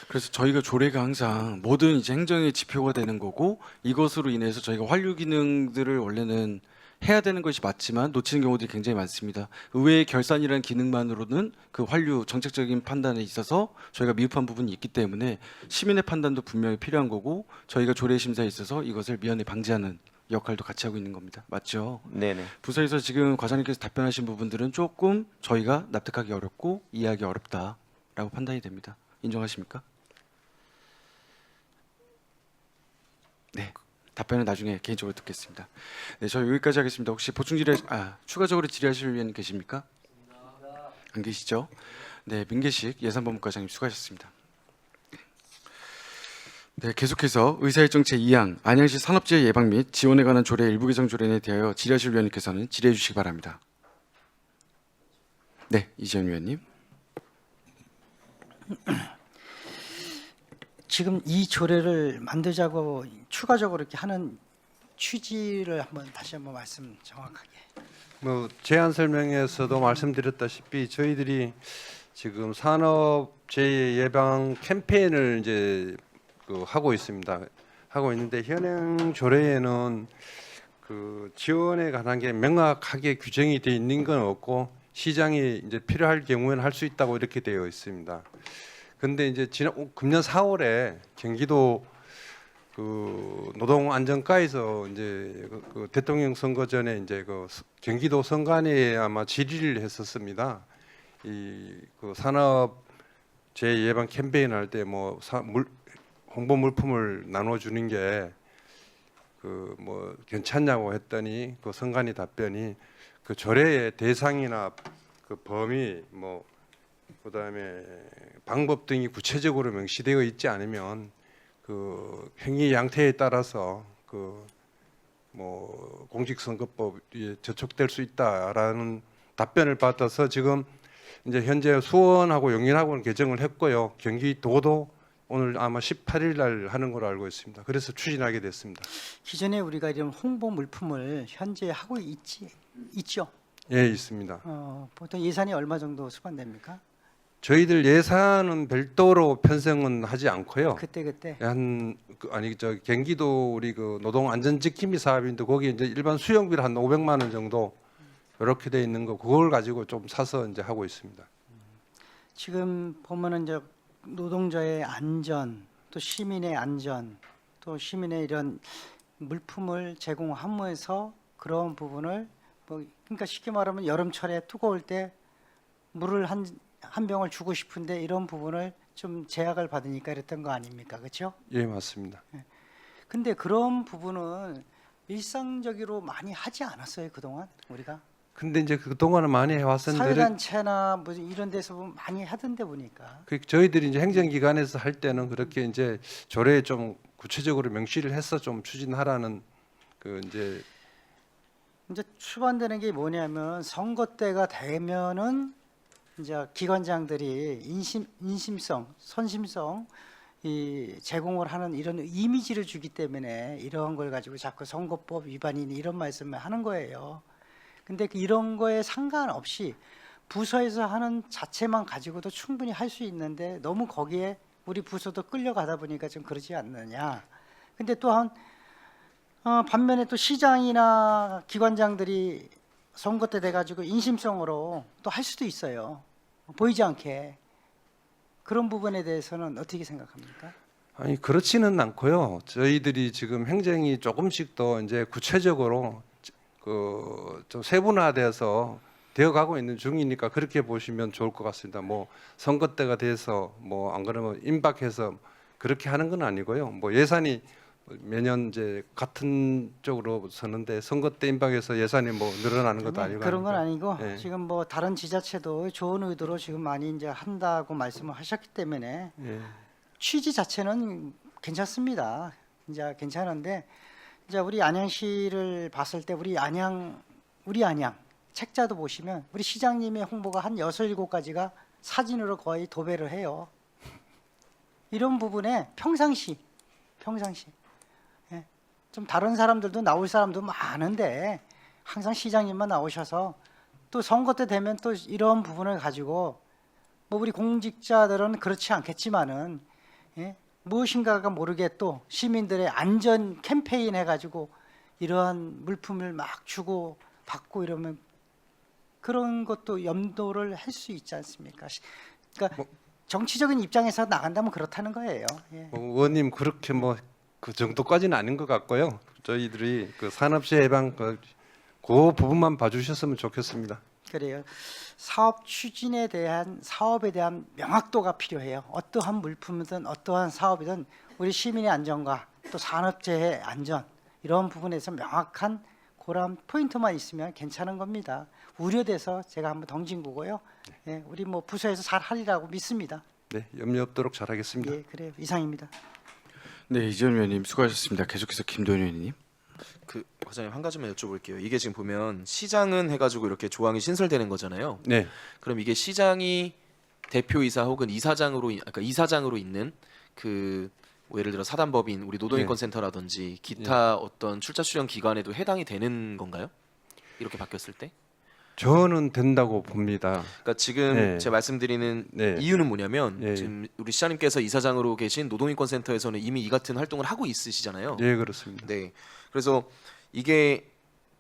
그래서 저희가 조례가 항상 모든 이제 행정의 지표가 되는 거고 이것으로 인해서 저희가 환류 기능들을 원래는 해야 되는 것이 맞지만 놓치는 경우들이 굉장히 많습니다. 의회의 결산이라는 기능만으로는 그 환류 정책적인 판단에 있어서 저희가 미흡한 부분이 있기 때문에 시민의 판단도 분명히 필요한 거고 저희가 조례 심사에 있어서 이것을 미연에 방지하는 역할도 같이 하고 있는 겁니다. 맞죠? 네네. 부서에서 지금 과장님께서 답변하신 부분들은 조금 저희가 납득하기 어렵고 이해하기 어렵다라고 판단이 됩니다. 인정하십니까? 네. 답변은 나중에 개인적으로 듣겠습니다. 네, 저희 여기까지 하겠습니다. 혹시 보충 질의, 추가적으로 질의하실 의원 계십니까? 안 계시죠? 네, 민계식 예산본부과장님 수고하셨습니다. 네, 계속해서 의사일정 제2항 안양시 산업재해 예방 및 지원에 관한 조례 일부 개정 조례에 대하여 질의하실 위원님께서는 질의해 주시기 바랍니다. 네, 이지연 위원님. 지금 이 조례를 만들자고 추가적으로 이렇게 하는 취지를 다시 한번 말씀 정확하게. 뭐 제안 설명에서도 말씀드렸다시피 저희들이 지금 산업재해 예방 캠페인을 이제 하고 있습니다. 하고 있는데 현행 조례에는 그 지원에 관한 게 명확하게 규정이 되어 있는 건 없고 시장이 이제 필요할 경우에는 할 수 있다고 이렇게 되어 있습니다. 근데 이제 금년 4월에 경기도 그 노동안전과에서 이제 그 대통령 선거 전에 이제 그 경기도 선관위에 아마 질의를 했었습니다. 이 그 산업 재해 예방 캠페인 할 때 뭐 홍보 물품을 나눠주는 게 그 뭐 괜찮냐고 했더니 그 선관위 답변이 그 조례의 대상이나 그 범위 뭐 그다음에 방법 등이 구체적으로 명시되어 있지 않으면 그 행위 양태에 따라서 그 뭐 공직선거법이 저촉될 수 있다라는 답변을 받아서 지금 이제 현재 수원하고 용인하고는 개정을 했고요. 경기도도 오늘 아마 18일 날 하는 걸로 알고 있습니다. 그래서 추진하게 됐습니다. 기존에 우리가 이런 홍보 물품을 현재 하고 있죠? 예, 있습니다. 보통 예산이 얼마 정도 수반됩니까? 저희들 예산은 별도로 편성은 하지 않고요. 그때 경기도 우리 그 노동 안전 지킴이 사업인데 거기 이제 일반 수용비를 한 500만 원 정도 이렇게 돼 있는 거 그걸 가지고 좀 사서 이제 하고 있습니다. 지금 보면은 이제 노동자의 안전, 또 시민의 안전, 또 시민의 이런 물품을 제공함으로써 그런 부분을 그러니까 쉽게 말하면 여름철에 뜨거울 때 물을 한 병을 주고 싶은데 이런 부분을 좀 제약을 받으니까 이랬던 거 아닙니까? 그렇죠? 예, 맞습니다. 근데 그런 부분은 일상적으로 많이 하지 않았어요, 그동안 우리가? 근데 이제 그동안은 많이 해왔었는데 사회단체나 뭐 이런 데서 보면 많이 하던데 보니까 저희들이 이제 행정기관에서 할 때는 그렇게 이제 조례에 좀 구체적으로 명시를 해서 좀 추진하라는 그 이제 추반되는 게 뭐냐면 선거 때가 되면은 이제 기관장들이 인심성, 선심성 이 제공을 하는 이런 이미지를 주기 때문에 이러한 걸 가지고 자꾸 선거법 위반이니 이런 말씀을 하는 거예요. 근데 이런 거에 상관없이 부서에서 하는 자체만 가지고도 충분히 할 수 있는데 너무 거기에 우리 부서도 끌려가다 보니까 좀 그러지 않느냐. 근데 또한 반면에 또 시장이나 기관장들이 선거 때 돼가지고 인심성으로 또 할 수도 있어요. 보이지 않게. 그런 부분에 대해서는 어떻게 생각합니까? 아니 그렇지는 않고요. 저희들이 지금 행정이 조금씩 더 이제 구체적으로 좀 세분화돼서 되어가고 있는 중이니까 그렇게 보시면 좋을 것 같습니다. 뭐 선거 때가 돼서 뭐 안 그러면 임박해서 그렇게 하는 건 아니고요. 뭐 예산이 매년 이제 같은 쪽으로 서는데 선거 때 임박해서 예산이 뭐 늘어나는 것도 아니고 그런 건 아니고 예. 지금 뭐 다른 지자체도 좋은 의도로 지금 많이 이제 한다고 말씀을 하셨기 때문에 예. 취지 자체는 괜찮습니다. 이제 괜찮은데 이제 우리 안양시를 봤을 때 우리 안양 책자도 보시면 우리 시장님의 홍보가 한 6, 7가지가 사진으로 거의 도배를 해요. 이런 부분에 평상시 예, 좀 다른 사람들도 나올 사람도 많은데 항상 시장님만 나오셔서 또 선거 때 되면 또 이런 부분을 가지고 뭐 우리 공직자들은 그렇지 않겠지만은 예, 무엇인가가 모르게 또 시민들의 안전 캠페인 해가지고 이러한 물품을 막 주고 받고 이러면 그런 것도 염도를 할 수 있지 않습니까? 그러니까 정치적인 입장에서 나간다면 그렇다는 거예요. 예. 의원님 그렇게 뭐 그 정도까지는 아닌 것 같고요. 저희들이 그 산업재해 예방 그 부분만 봐주셨으면 좋겠습니다. 그래요. 사업 추진에 대한 사업에 대한 명확도가 필요해요. 어떠한 물품이든 어떠한 사업이든 우리 시민의 안전과 또 산업재해 안전 이런 부분에서 명확한 그런 포인트만 있으면 괜찮은 겁니다. 우려돼서 제가 한번 던진 거고요. 예, 우리 뭐 부서에서 잘 하리라고 믿습니다. 네, 염려 없도록 잘하겠습니다. 예, 그래요. 이상입니다. 네, 이재현 의원님 수고하셨습니다. 계속해서 김도현 의원님. 그 과장님 한 가지만 여쭤볼게요. 이게 지금 보면 시장은 해가지고 이렇게 조항이 신설되는 거잖아요. 네. 그럼 이게 시장이 대표이사 혹은 이사장으로 이사장으로 있는 뭐 예를 들어 사단법인 우리 노동인권센터라든지 기타 어떤 출자 출연 기관에도 해당이 되는 건가요? 이렇게 바뀌었을 때? 저는 된다고 봅니다. 그러니까 지금 네. 제가 말씀드리는 네. 이유는 뭐냐면 네. 지금 우리 시장님께서 이사장으로 계신 노동인권센터에서는 이미 이 같은 활동을 하고 있으시잖아요. 네, 그렇습니다. 네. 그래서 이게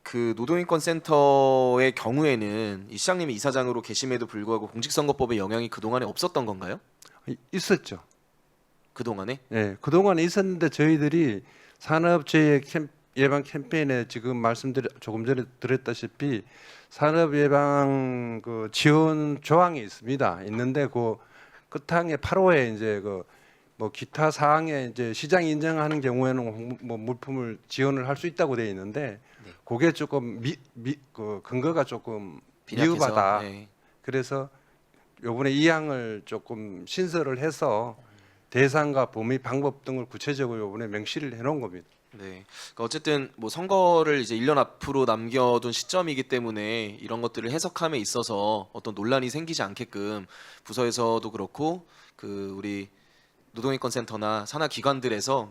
그 노동인권센터의 경우에는 이 시장님이 이사장으로 계심에도 불구하고 공직선거법의 영향이 그동안에 없었던 건가요? 있었죠. 그동안에? 네, 그동안에 있었는데 저희들이 산업재해 예방 캠페인에 지금 조금 전에 드렸다시피 산업 예방 그 지원 조항이 있는데 그 끝항에 8호에 이제 뭐 기타 사항에 이제 시장 인정하는 경우에는 뭐 물품을 지원을 할 수 있다고 되어 있는데 그게 조금 그 근거가 조금 미흡하다. 네. 그래서 요번에 이 항을 조금 신설을 해서 대상과 범위 방법 등을 구체적으로 요번에 명시를 해놓은 겁니다. 네. 그러니까 어쨌든 뭐 선거를 이제 1년 앞으로 남겨둔 시점이기 때문에 이런 것들을 해석함에 있어서 어떤 논란이 생기지 않게끔 부서에서도 그렇고 그 우리 노동인권센터나 산하 기관들에서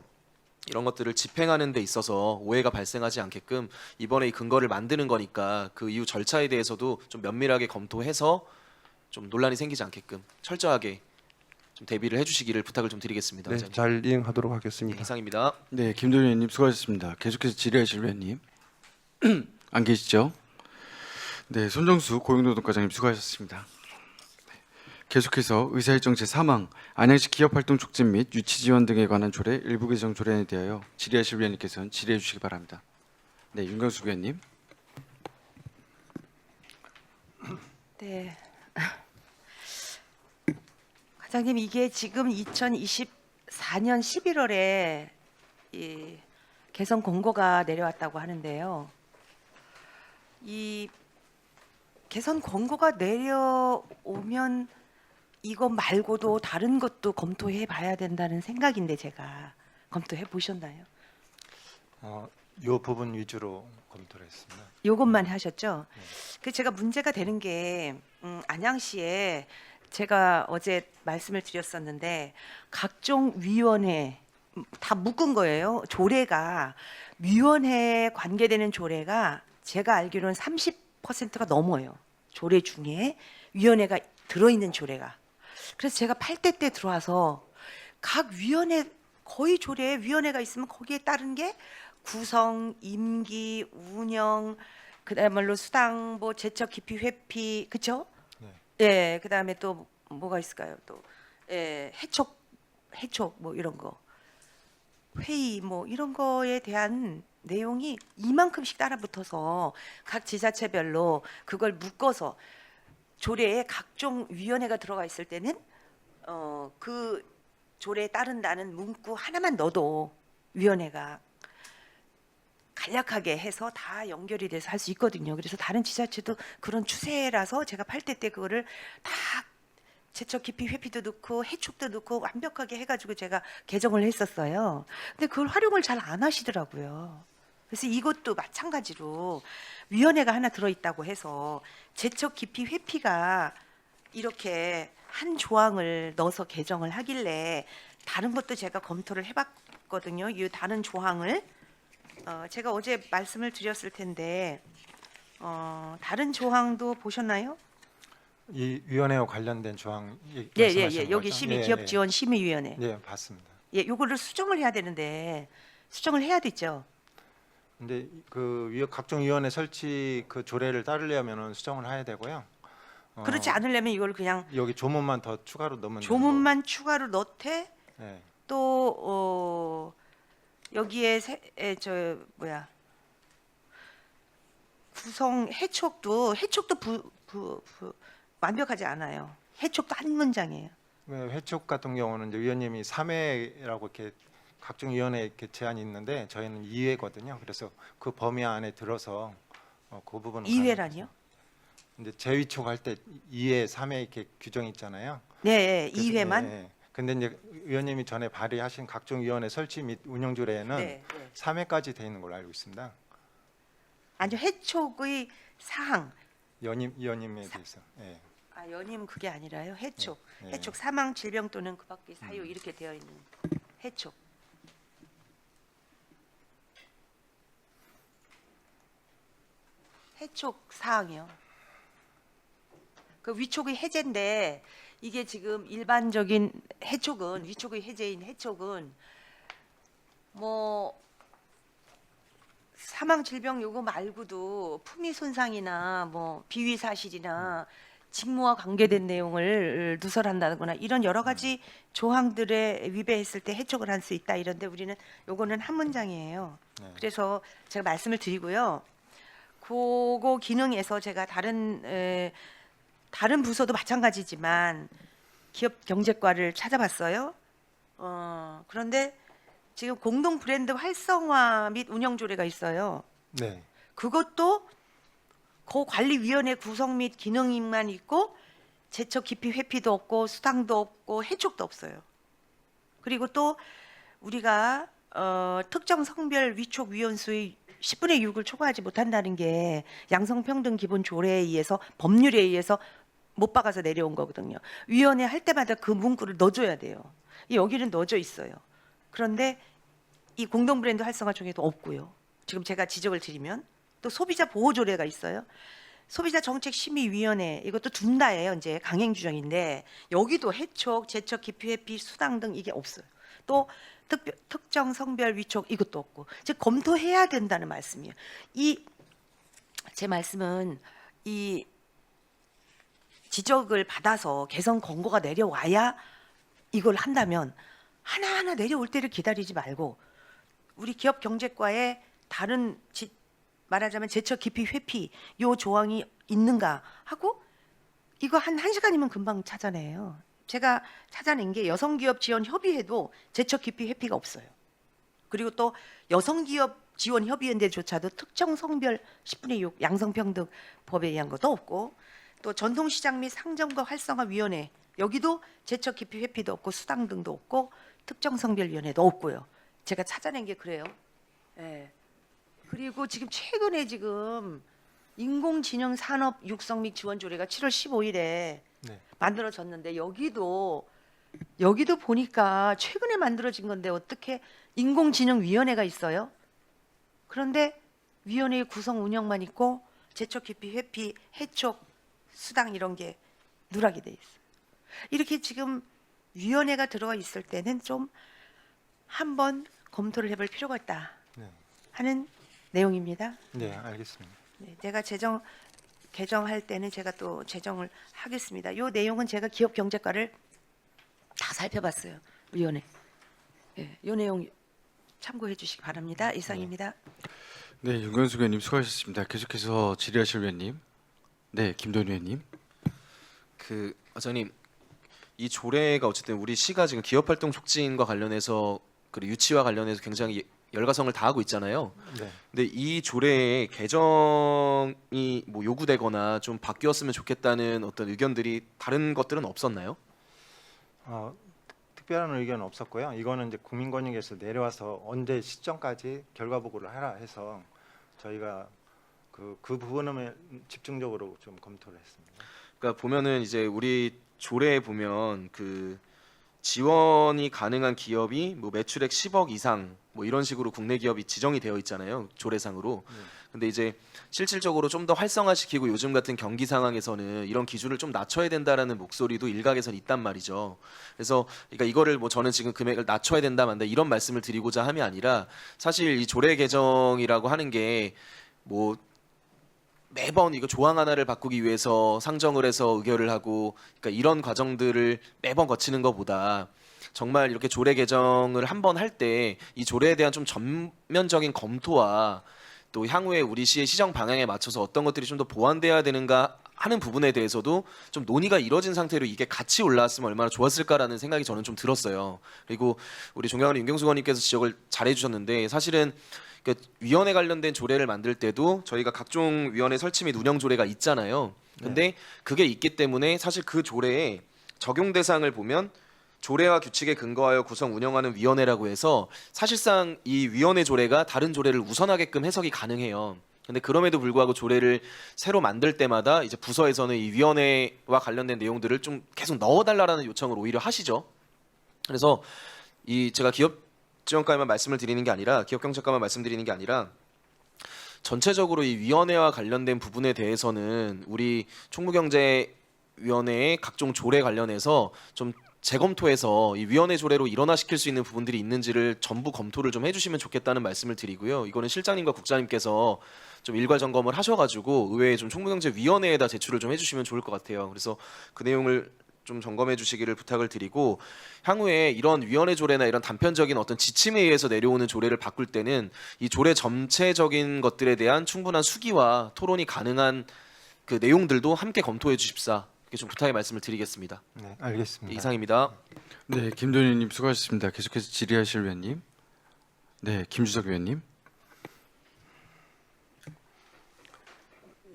이런 것들을 집행하는 데 있어서 오해가 발생하지 않게끔 이번에 이 근거를 만드는 거니까 그 이후 절차에 대해서도 좀 면밀하게 검토해서 좀 논란이 생기지 않게끔 철저하게 좀 대비를 해주시기를 부탁을 좀 드리겠습니다. 네, 회장님. 잘 이행하도록 하겠습니다. 네, 이상입니다. 네, 김도현 의원님 수고하셨습니다. 계속해서 질의하실 의원님 안 계시죠? 네, 손정수 고용노동과장님 수고하셨습니다. 네, 계속해서 의사일정 제3항 안양시 기업활동 촉진 및 유치 지원 등에 관한 조례 일부 개정 조례안에 대하여 질의하실 의원님께서는 질의해 주시기 바랍니다. 네, 윤경수 의원님. 네. 과장님, 이게 지금 2024년 11월에 이 개선 공고가 내려왔다고 하는데요. 이 개선 공고가 내려오면 이거 말고도 다른 것도 검토해 봐야 된다는 생각인데 제가 검토해 보셨나요? 요 부분 위주로 검토를 했습니다. 요것만 하셨죠? 그 제가 문제가 되는 게 안양시에 제가 어제 말씀을 드렸었는데 각종 위원회 다 묶은 거예요. 조례가 위원회에 관계되는 조례가 제가 알기로는 30%가 넘어요. 조례 중에 위원회가 들어있는 조례가. 그래서 제가 8대 때 들어와서 각 위원회 거의 조례에 위원회가 있으면 거기에 따른 게 구성, 임기, 운영, 그다음에 수당보, 제척, 기피, 회피, 그렇죠? 예, 그다음에 또 뭐가 있을까요? 또 해촉 뭐 이런 거, 회의 뭐 이런 거에 대한 내용이 이만큼씩 따라붙어서 각 지자체별로 그걸 묶어서 조례에 각종 위원회가 들어가 있을 때는 그 조례에 따른다는 문구 하나만 넣어도 위원회가 간략하게 해서 다 연결이 돼서 할 수 있거든요. 그래서 다른 지자체도 그런 추세라서 제가 8대 때 그거를 다 제척 기피 회피도 넣고 해촉도 넣고 완벽하게 해가지고 제가 개정을 했었어요. 근데 그걸 활용을 잘 안 하시더라고요. 그래서 이것도 마찬가지로 위원회가 하나 들어있다고 해서 제척 기피 회피가 이렇게 한 조항을 넣어서 개정을 하길래 다른 것도 제가 검토를 해봤거든요. 이 다른 조항을 제가 어제 말씀을 드렸을 텐데 다른 조항도 보셨나요? 이 위원회와 관련된 조항 예. 여기 심의 기업 지원 심의위원회. 네, 봤습니다. 예, 요거를 수정을 해야 되는데 수정을 해야 되죠. 근데 그 각종 위원회 설치 그 조례를 따르려면은 수정을 해야 되고요. 그렇지 않으려면 이걸 그냥 여기 조문만 더 추가로 넣으면 조문만 추가로 넣되 네. 또 여기에 구성 해촉도 완벽하지 않아요. 해촉도 한 문장이에요. 회촉 같은 경우는 이제 위원님이 3회라고 이렇게 각종 위원회 이렇게 제한이 있는데 저희는 2회거든요. 그래서 그 범위 안에 들어서 그 부분은 2회라니요? 근데 재위촉 할 때 2회, 3회 이렇게 규정이 있잖아요. 네, 그래서, 2회만. 네. 근데 이제 위원님이 전에 발의하신 각종 위원회 설치 및 운영 조례에는 네. 3회까지 돼 있는 걸로 알고 있습니다. 아니요, 해촉의 사항. 위원님에 대해서. 네. 연임 그게 아니라요. 해촉. 네. 해촉 사망, 질병 또는 그 밖의 사유 이렇게 되어 있는 해촉. 해촉 사항이요. 그 위촉의 해제인데 이게 지금 일반적인 해촉은 위촉의 해제인 해촉은 뭐 사망 질병 요거 말고도 품위 손상이나 뭐 비위 사실이나 직무와 관계된 내용을 누설한다거나 이런 여러 가지 조항들에 위배했을 때 해촉을 할 수 있다 이런데 우리는 요거는 한 문장이에요. 그래서 제가 말씀을 드리고요. 그거 기능에서 제가 다른 부서도 마찬가지지만 기업 경제과를 찾아봤어요. 그런데 지금 공동 브랜드 활성화 및 운영 조례가 있어요. 네. 그것도 그 관리위원회 구성 및 기능만 있고 제척 기피 회피도 없고 수당도 없고 해촉도 없어요. 그리고 또 우리가 특정 성별 위촉 위원수의 10분의 6을 초과하지 못한다는 게 양성평등 기본 조례에 의해서 법률에 의해서 못 박아서 내려온 거거든요. 위원회 할 때마다 그 문구를 넣어줘야 돼요. 여기는 넣어져 있어요. 그런데 이 공동 브랜드 활성화 중에도 없고요. 지금 제가 지적을 드리면 또 소비자 보호 조례가 있어요. 소비자 정책 심의위원회 이것도 둔다예요. 이제 강행 규정인데 여기도 해촉, 제척, 기피, 회피, 수당 등 이게 없어요. 또 특정 성별 위촉 이것도 없고 즉 검토해야 된다는 말씀이에요. 제 말씀은 이 지적을 받아서 개선 권고가 내려와야 이걸 한다면 하나하나 내려올 때를 기다리지 말고 우리 기업 경제과에 다른 말하자면 제척 기피 회피 요 조항이 있는가 하고 이거 한 1시간이면 금방 찾아내요. 제가 찾아낸 게 여성기업 지원 협의회도 제척 기피 회피가 없어요. 그리고 또 여성기업 지원 협의회인데조차도 특정 성별 10분의 6 양성평등 법에 의한 것도 없고 또 전통시장 및 상점과 활성화위원회 여기도 제척 기피 회피도 없고 수당 등도 없고 특정 성별위원회도 없고요. 제가 찾아낸 게 그래요. 예. 그리고 지금 최근에 지금 인공지능 산업 육성 및 지원 조례가 7월 15일에 만들어졌는데 여기도 보니까 최근에 만들어진 건데 어떻게 인공지능위원회가 있어요? 그런데 위원회의 구성 운영만 있고 제척 기피 회피 해촉 수당 이런 게 누락이 돼 있어요. 이렇게 지금 위원회가 들어가 있을 때는 좀 한번 검토를 해볼 필요가 있다 하는 내용입니다. 네, 알겠습니다. 네, 제가 개정할 때는 제가 또 제정을 하겠습니다. 이 내용은 제가 기업 경제과를 다 살펴봤어요. 위원회. 네, 이 내용 참고해 주시기 바랍니다. 이상입니다. 네, 윤건숙 의원님 수고하셨습니다. 계속해서 질의하실 의원님. 네, 김도현 의원님. 의장님, 이 조례가 어쨌든 우리 시가 지금 기업 활동 촉진과 관련해서 그리고 유치와 관련해서 굉장히 열과성을 다하고 있잖아요. 네. 근데 이 조례의 개정이 뭐 요구되거나 좀 바뀌었으면 좋겠다는 어떤 의견들이 다른 것들은 없었나요? 특별한 의견은 없었고요. 이거는 이제 국민권익위에서 내려와서 언제 시점까지 결과 보고를 하라 해서 저희가 그 부분을 집중적으로 좀 검토를 했습니다. 그러니까 보면은 이제 우리 조례에 보면 그 지원이 가능한 기업이 뭐 매출액 10억 이상 뭐 이런 식으로 국내 기업이 지정이 되어 있잖아요. 조례상으로. 근데 이제 실질적으로 좀 더 활성화시키고 요즘 같은 경기 상황에서는 이런 기준을 좀 낮춰야 된다라는 목소리도 일각에선 있단 말이죠. 그래서 그러니까 이거를 뭐 저는 지금 금액을 낮춰야 된다 만다 이런 말씀을 드리고자 함이 아니라 사실 이 조례 개정이라고 하는 게 뭐 매번 이거 조항 하나를 바꾸기 위해서 상정을 해서 의결을 하고 그러니까 이런 과정들을 매번 거치는 것보다 정말 이렇게 조례 개정을 한번 할 때 이 조례에 대한 좀 전면적인 검토와 또 향후에 우리 시의 시정 방향에 맞춰서 어떤 것들이 좀 더 보완돼야 되는가 하는 부분에 대해서도 좀 논의가 이뤄진 상태로 이게 같이 올라왔으면 얼마나 좋았을까라는 생각이 저는 좀 들었어요. 그리고 우리 존경하는 윤경수 의원님께서 지적을 잘해주셨는데 사실은 그 위원회 관련된 조례를 만들 때도 저희가 각종 위원회 설치 및 운영 조례가 있잖아요. 근데 그게 있기 때문에 사실 그 조례에 적용 대상을 보면 조례와 규칙에 근거하여 구성 운영하는 위원회라고 해서 사실상 이 위원회 조례가 다른 조례를 우선하게끔 해석이 가능해요. 근데 그럼에도 불구하고 조례를 새로 만들 때마다 이제 부서에서는 이 위원회와 관련된 내용들을 좀 계속 넣어달라라는 요청을 오히려 하시죠. 그래서 이 제가 기업 지원과에만 말씀을 드리는 게 아니라 기업 경제과만 말씀드리는 게 아니라 전체적으로 이 위원회와 관련된 부분에 대해서는 우리 총무경제위원회의 각종 조례 관련해서 좀 재검토해서 이 위원회 조례로 일원화시킬 수 있는 부분들이 있는지를 전부 검토를 좀 해주시면 좋겠다는 말씀을 드리고요. 이거는 실장님과 국장님께서 좀 일괄 점검을 하셔가지고 의회에 좀 총무경제위원회에다 제출을 좀 해주시면 좋을 것 같아요. 그래서 그 내용을 좀 점검해 주시기를 부탁을 드리고 향후에 이런 위원회 조례나 이런 단편적인 어떤 지침에 의해서 내려오는 조례를 바꿀 때는 이 조례 전체적인 것들에 대한 충분한 수기와 토론이 가능한 그 내용들도 함께 검토해 주십사. 이렇게 좀 부탁의 말씀을 드리겠습니다. 네, 알겠습니다. 이상입니다. 네, 김도현님 수고하셨습니다. 계속해서 질의하실 위원님. 네, 김주석 위원님.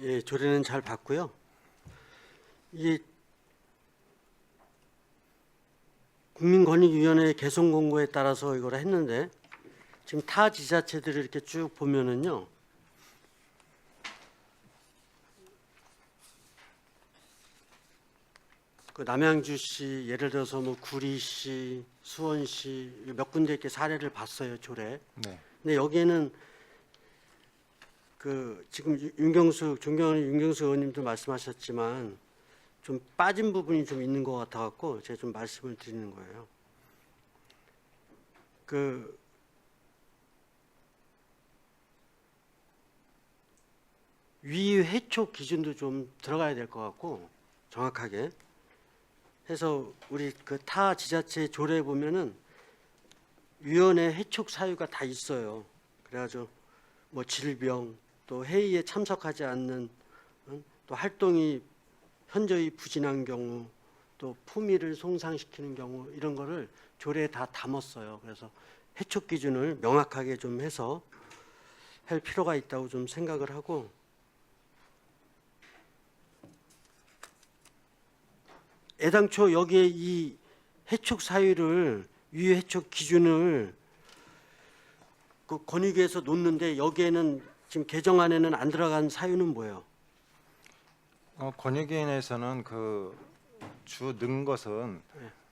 예, 조례는 잘 봤고요. 이 국민권익위원회 개선 공고에 따라서 이걸 했는데 지금 타 지자체들을 이렇게 쭉 보면은요. 그 남양주시 예를 들어서 뭐 구리시, 수원시 몇 군데 이렇게 사례를 봤어요 조례. 네. 근데 여기에는 그 지금 존경하는 윤경수 의원님도 말씀하셨지만 좀 빠진 부분이 좀 있는 것 같아 갖고 제가 좀 말씀을 드리는 거예요. 그 위회촉 기준도 좀 들어가야 될 것 같고 정확하게 해서 우리 그 타 지자체 조례에 보면은 위원회 회촉 사유가 다 있어요. 그래가지고 뭐 질병 또 회의에 참석하지 않는 또 활동이 현저히 부진한 경우 또 품위를 손상시키는 경우 이런 거를 조례에 다 담았어요. 그래서 회촉 기준을 명확하게 좀 해서 할 필요가 있다고 좀 생각을 하고 애당초 여기에 이 회촉 사유를 위회촉 기준을 그 권익위에서 놓는데 여기에는 지금 개정안에는 안 들어간 사유는 뭐예요? 권익위원회에서는 그 주 넣은 것은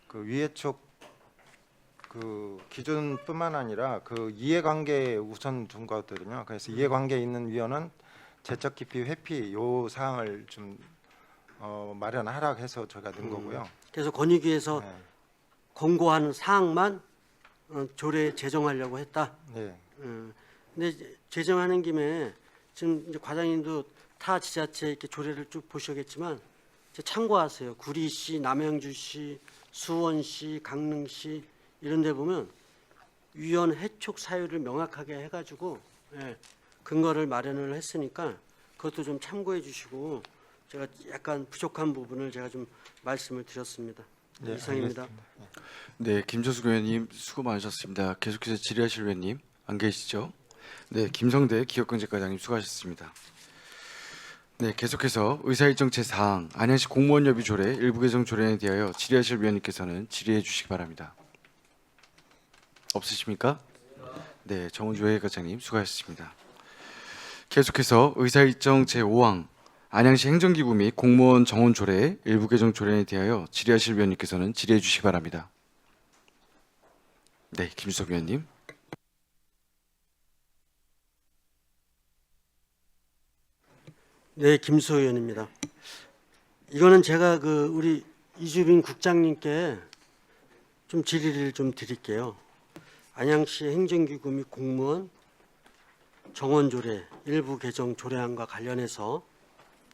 그 위해촉 그 기준뿐만 아니라 그 이해관계에 우선 둔 거거든요. 그래서 이해관계에 있는 위원은 재적 기피 회피 요 사항을 좀 마련하라 해서 저희가 넣은 거고요. 그래서 권익위에서 네. 권고하는 사항만 조례에 제정하려고 했다. 네. 근데 이제 제정하는 김에 지금 이제 과장님도 타 지자체 이렇게 조례를 쭉 보시겠지만 이제 참고하세요. 구리시, 남양주시, 수원시, 강릉시 이런 데 보면 위원 회촉 사유를 명확하게 해가지고 근거를 마련을 했으니까 그것도 좀 참고해 주시고 제가 약간 부족한 부분을 제가 좀 말씀을 드렸습니다. 네, 이상입니다. 알겠습니다. 네, 김조숙 의원님 수고 많으셨습니다. 계속해서 질의하실 위원님 안 계시죠? 네, 김성대 기업경제과장님 수고하셨습니다. 네, 계속해서 의사일정 제4항 안양시 공무원협의 조례 일부 개정 조례에 대하여 질의하실 위원님께서는 질의해 주시기 바랍니다. 없으십니까? 네, 정은주 회장님 수고하셨습니다. 계속해서 의사일정 제5항 안양시 행정기구 및 공무원 정원 조례 일부 개정 조례에 대하여 질의하실 위원님께서는 질의해 주시기 바랍니다. 네, 김주석 위원님. 네, 김수호 의원입니다. 이거는 제가 우리 이주빈 국장님께 좀 질의를 좀 드릴게요. 안양시 행정기구 및 공무원 정원조례 일부 개정 조례안과 관련해서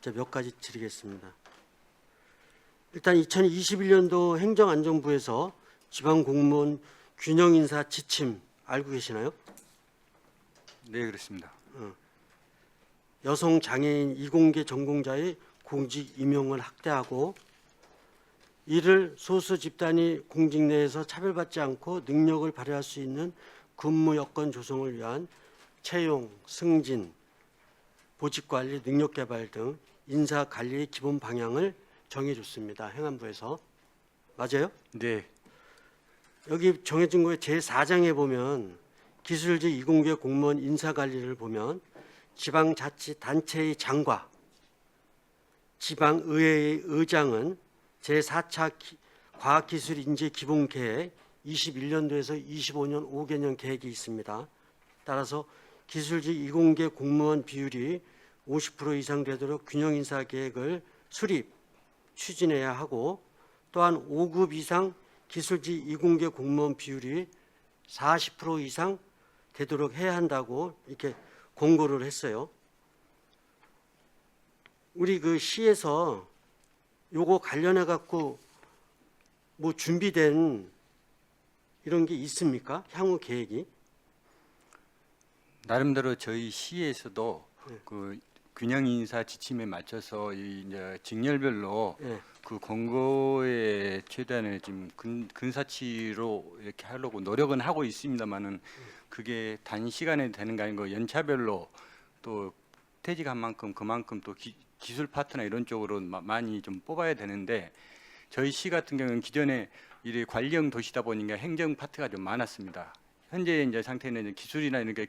이제 몇 가지 드리겠습니다. 일단 2021년도 행정안전부에서 지방공무원 균형인사 지침 알고 계시나요? 네, 그렇습니다. 여성 장애인 이공계 전공자의 공직 임용을 확대하고 이를 소수 집단이 공직 내에서 차별받지 않고 능력을 발휘할 수 있는 근무 여건 조성을 위한 채용, 승진, 보직관리, 능력개발 등 인사관리의 기본 방향을 정해줬습니다. 행안부에서. 맞아요? 네. 여기 정해진 거에 제4장에 보면 기술직 이공계 공무원 인사관리를 보면 지방자치단체의 장과 지방의회의 의장은 제4차 과학기술인재기본계획 21년도에서 25년 5개년 계획이 있습니다. 따라서 기술직 이공계 공무원 비율이 50% 이상 되도록 균형인사 계획을 수립, 추진해야 하고 또한 5급 이상 기술직 이공계 공무원 비율이 40% 이상 되도록 해야 한다고 이렇게 공고를 했어요. 우리 시에서 요거 관련해 갖고 뭐 준비된 이런 게 있습니까? 향후 계획이? 나름대로 저희 시에서도 그 균형 인사 지침에 맞춰서 이제 직렬별로 그 권고의 최대한을 지금 근사치로 이렇게 하려고 노력은 하고 있습니다만은 그게 단시간에 되는 게 아니고 연차별로 또 퇴직한 만큼 그만큼 또 기술 파트나 이런 쪽으로 많이 좀 뽑아야 되는데 저희 시 같은 경우는 기존에 이 관리형 도시다 보니까 행정 파트가 좀 많았습니다. 현재 이제 상태는 기술이나 이런 게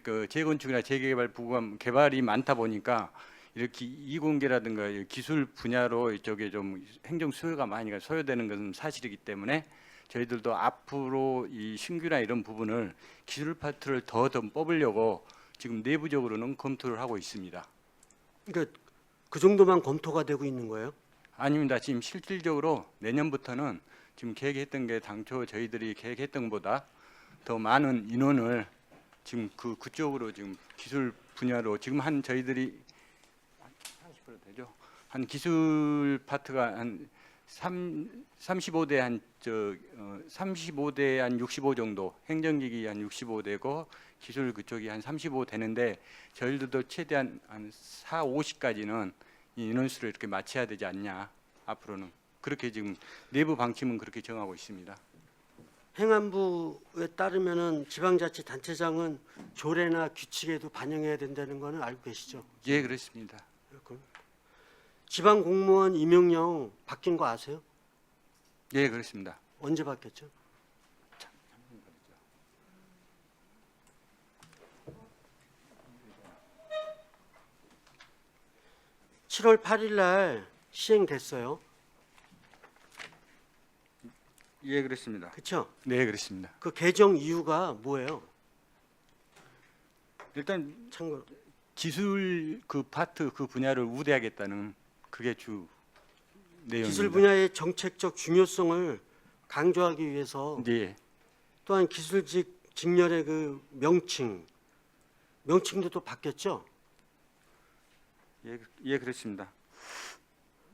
그 재건축이나 재개발 부분 개발이 많다 보니까 이렇게 이공계라든가 기술 분야로 이쪽에 좀 행정 수요가 많이 소요되는 것은 사실이기 때문에 저희들도 앞으로 이 신규나 이런 부분을 기술 파트를 더 뽑으려고 지금 내부적으로는 검토를 하고 있습니다. 그러니까 그 정도만 검토가 되고 있는 거예요? 아닙니다. 지금 실질적으로 내년부터는 지금 계획했던 게 당초 저희들이 계획했던 것보다 더 많은 인원을 지금 그쪽으로 지금 기술 분야로 지금 한 저희들이 30% 되죠. 한 기술 파트가 한 35대 한 35대 한 65 정도, 행정기기 한 65 되고 기술 그쪽이 한 35 되는데 저희들도 최대한 한 4, 50까지는 이 인원수를 이렇게 맞춰야 되지 않냐 앞으로는 그렇게 지금 내부 방침은 그렇게 정하고 있습니다. 행안부에 따르면은 지방자치단체장은 조례나 규칙에도 반영해야 된다는 거는 알고 계시죠? 예, 그렇습니다. 지방공무원 임용령 바뀐 거 아세요? 예, 그렇습니다. 언제 바뀌었죠? (7월 8일) 날 시행됐어요. 예, 그렇습니다. 그렇죠? 네, 그렇습니다. 그 개정 이유가 뭐예요? 일단 참고로 기술 그 파트 그 분야를 우대하겠다는 그게 주 내용입니다. 기술 분야의 정책적 중요성을 강조하기 위해서 네. 또한 기술직 직렬의 그 명칭도 또 바뀌었죠? 예, 그렇습니다.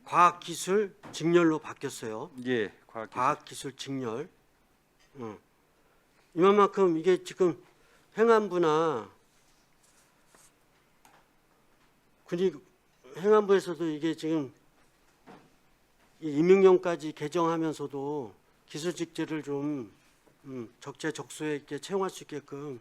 과학기술 직렬로 바뀌었어요. 예, 과학기술 직렬. 이만큼 이게 지금 행안부나 행안부에서도 이게 지금 이 임용령까지 개정하면서도 기술직들을 좀 적재적소에 이렇게 채용할 수 있게끔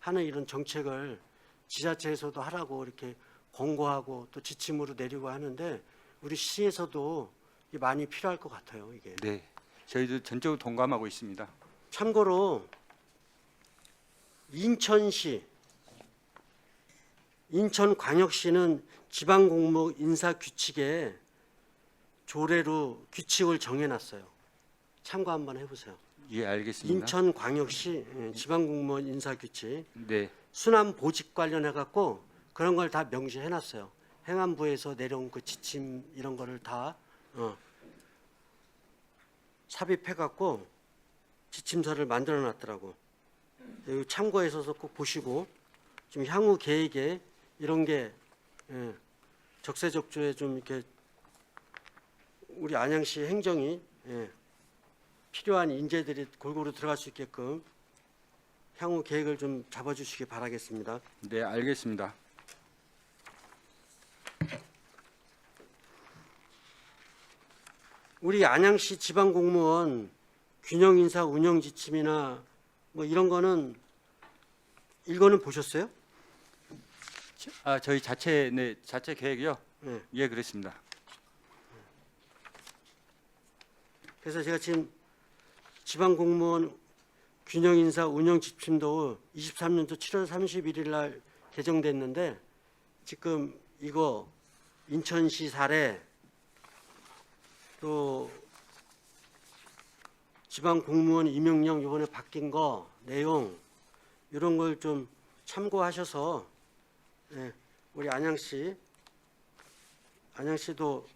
하는 이런 정책을 지자체에서도 하라고 이렇게 권고하고 또 지침으로 내리고 하는데 우리 시에서도 이게 많이 필요할 것 같아요. 이게. 네, 저희도 전적으로 동감하고 있습니다. 참고로 인천시, 인천광역시는 지방공무 인사규칙에 조례로 규칙을 정해놨어요. 참고 한번 해보세요. 예, 알겠습니다. 인천광역시 지방공무원 인사규칙 네. 순환 보직 관련해 갖고 그런 걸 다 명시해놨어요. 행안부에서 내려온 그 지침 이런 거를 다 삽입해 갖고 지침서를 만들어놨더라고. 참고해서 꼭 보시고 좀 향후 계획에 이런 게 적세적조에 좀 이렇게 우리 안양시 행정이 필요한 인재들이 골고루 들어갈 수 있게끔 향후 계획을 좀 잡아주시기 바라겠습니다. 네, 알겠습니다. 우리 안양시 지방공무원 균형인사 운영 지침이나 뭐 이런 거는 읽어는 보셨어요? 아, 저희 자체 자체 계획이요? 네. 예, 그렇습니다. 그래서 제가 지금 지방공무원 균형인사 운영 지침도 23년도 7월 31일 날 개정됐는데 지금 이거 인천시 사례 또 지방공무원 임명령 이번에 바뀐 거 내용 이런 걸 좀 참고하셔서 우리 안양시도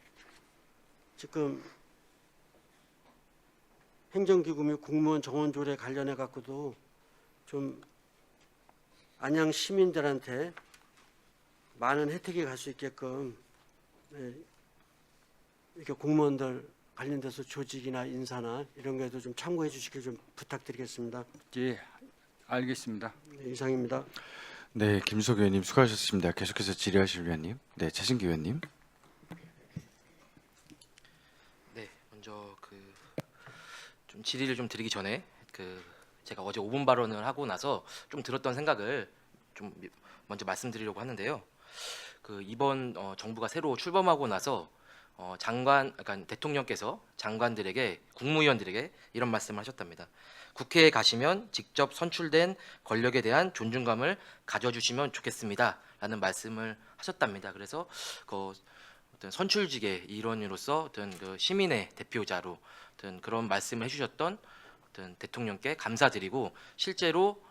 지금 행정기구 및 공무원 정원조례 관련해 갖고도 좀 안양 시민들한테 많은 혜택이 갈 수 있게끔 이렇게 공무원들 관련돼서 조직이나 인사나 이런 거에도 좀 참고해 주시길 좀 부탁드리겠습니다. 예, 알겠습니다. 네, 이상입니다. 네, 김수석 의원님 수고하셨습니다. 계속해서 질의하실 위원님. 네, 최진기 의원님. 네, 먼저 좀 질의를 좀 드리기 전에 제가 어제 5분 발언을 하고 나서 좀 들었던 생각을 좀 먼저 말씀드리려고 하는데요. 이번 정부가 새로 출범하고 나서 그러니까 대통령께서 장관들에게 국무위원들에게 이런 말씀을 하셨답니다. 국회에 가시면 직접 선출된 권력에 대한 존중감을 가져주시면 좋겠습니다라는 말씀을 하셨답니다. 그래서 어떤 선출직의 일원으로서 어떤 시민의 대표자로 어떤 그런 말씀을 해주셨던 어떤 대통령께 감사드리고 실제로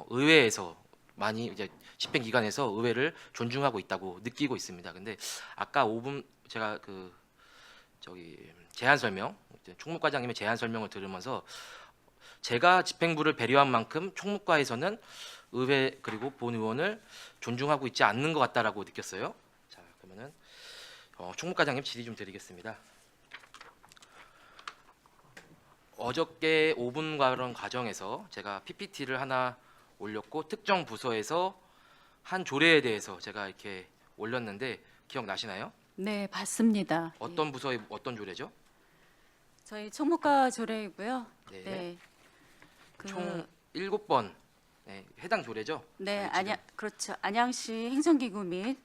의회에서 많이 이제 집행기관에서 의회를 존중하고 있다고 느끼고 있습니다. 근데 아까 5분 제가 제안 설명, 총무과장님의 제안 설명을 들으면서 제가 집행부를 배려한 만큼 총무과에서는 의회 그리고 본의원을 존중하고 있지 않는 것 같다라고 느꼈어요. 자, 그러면은 총무과장님 질의 좀 드리겠습니다. 어저께 5분 발언 과정에서 제가 PPT를 하나 올렸고 특정 부서에서 한 조례에 대해서 제가 이렇게 올렸는데 기억나시나요? 네, 봤습니다. 어떤 부서의 어떤 조례죠? 저희 총무과 조례이고요. 네. 네. 총 7번 해당 조례죠? 네, 그렇죠. 안양시 행정기구 및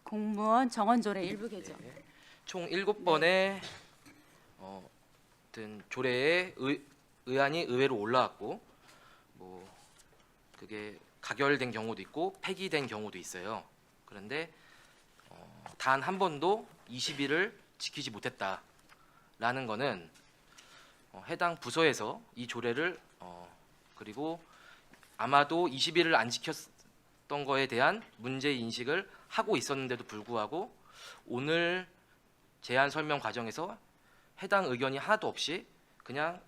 공무원 정원 조례 일부 개정. 네. 총 7번의 어떤 조례에 의안이 의회로 올라왔고 뭐 그게 가결된 경우도 있고 폐기된 경우도 있어요. 그런데 단 한 번도 20일을 지키지 못했다라는 거는 해당 부서에서 이 조례를 그리고 아마도 20일을 안 지켰던 거에 대한 문제 인식을 하고 있었는데도 불구하고 오늘 제안 설명 과정에서 해당 의견이 하나도 없이 그냥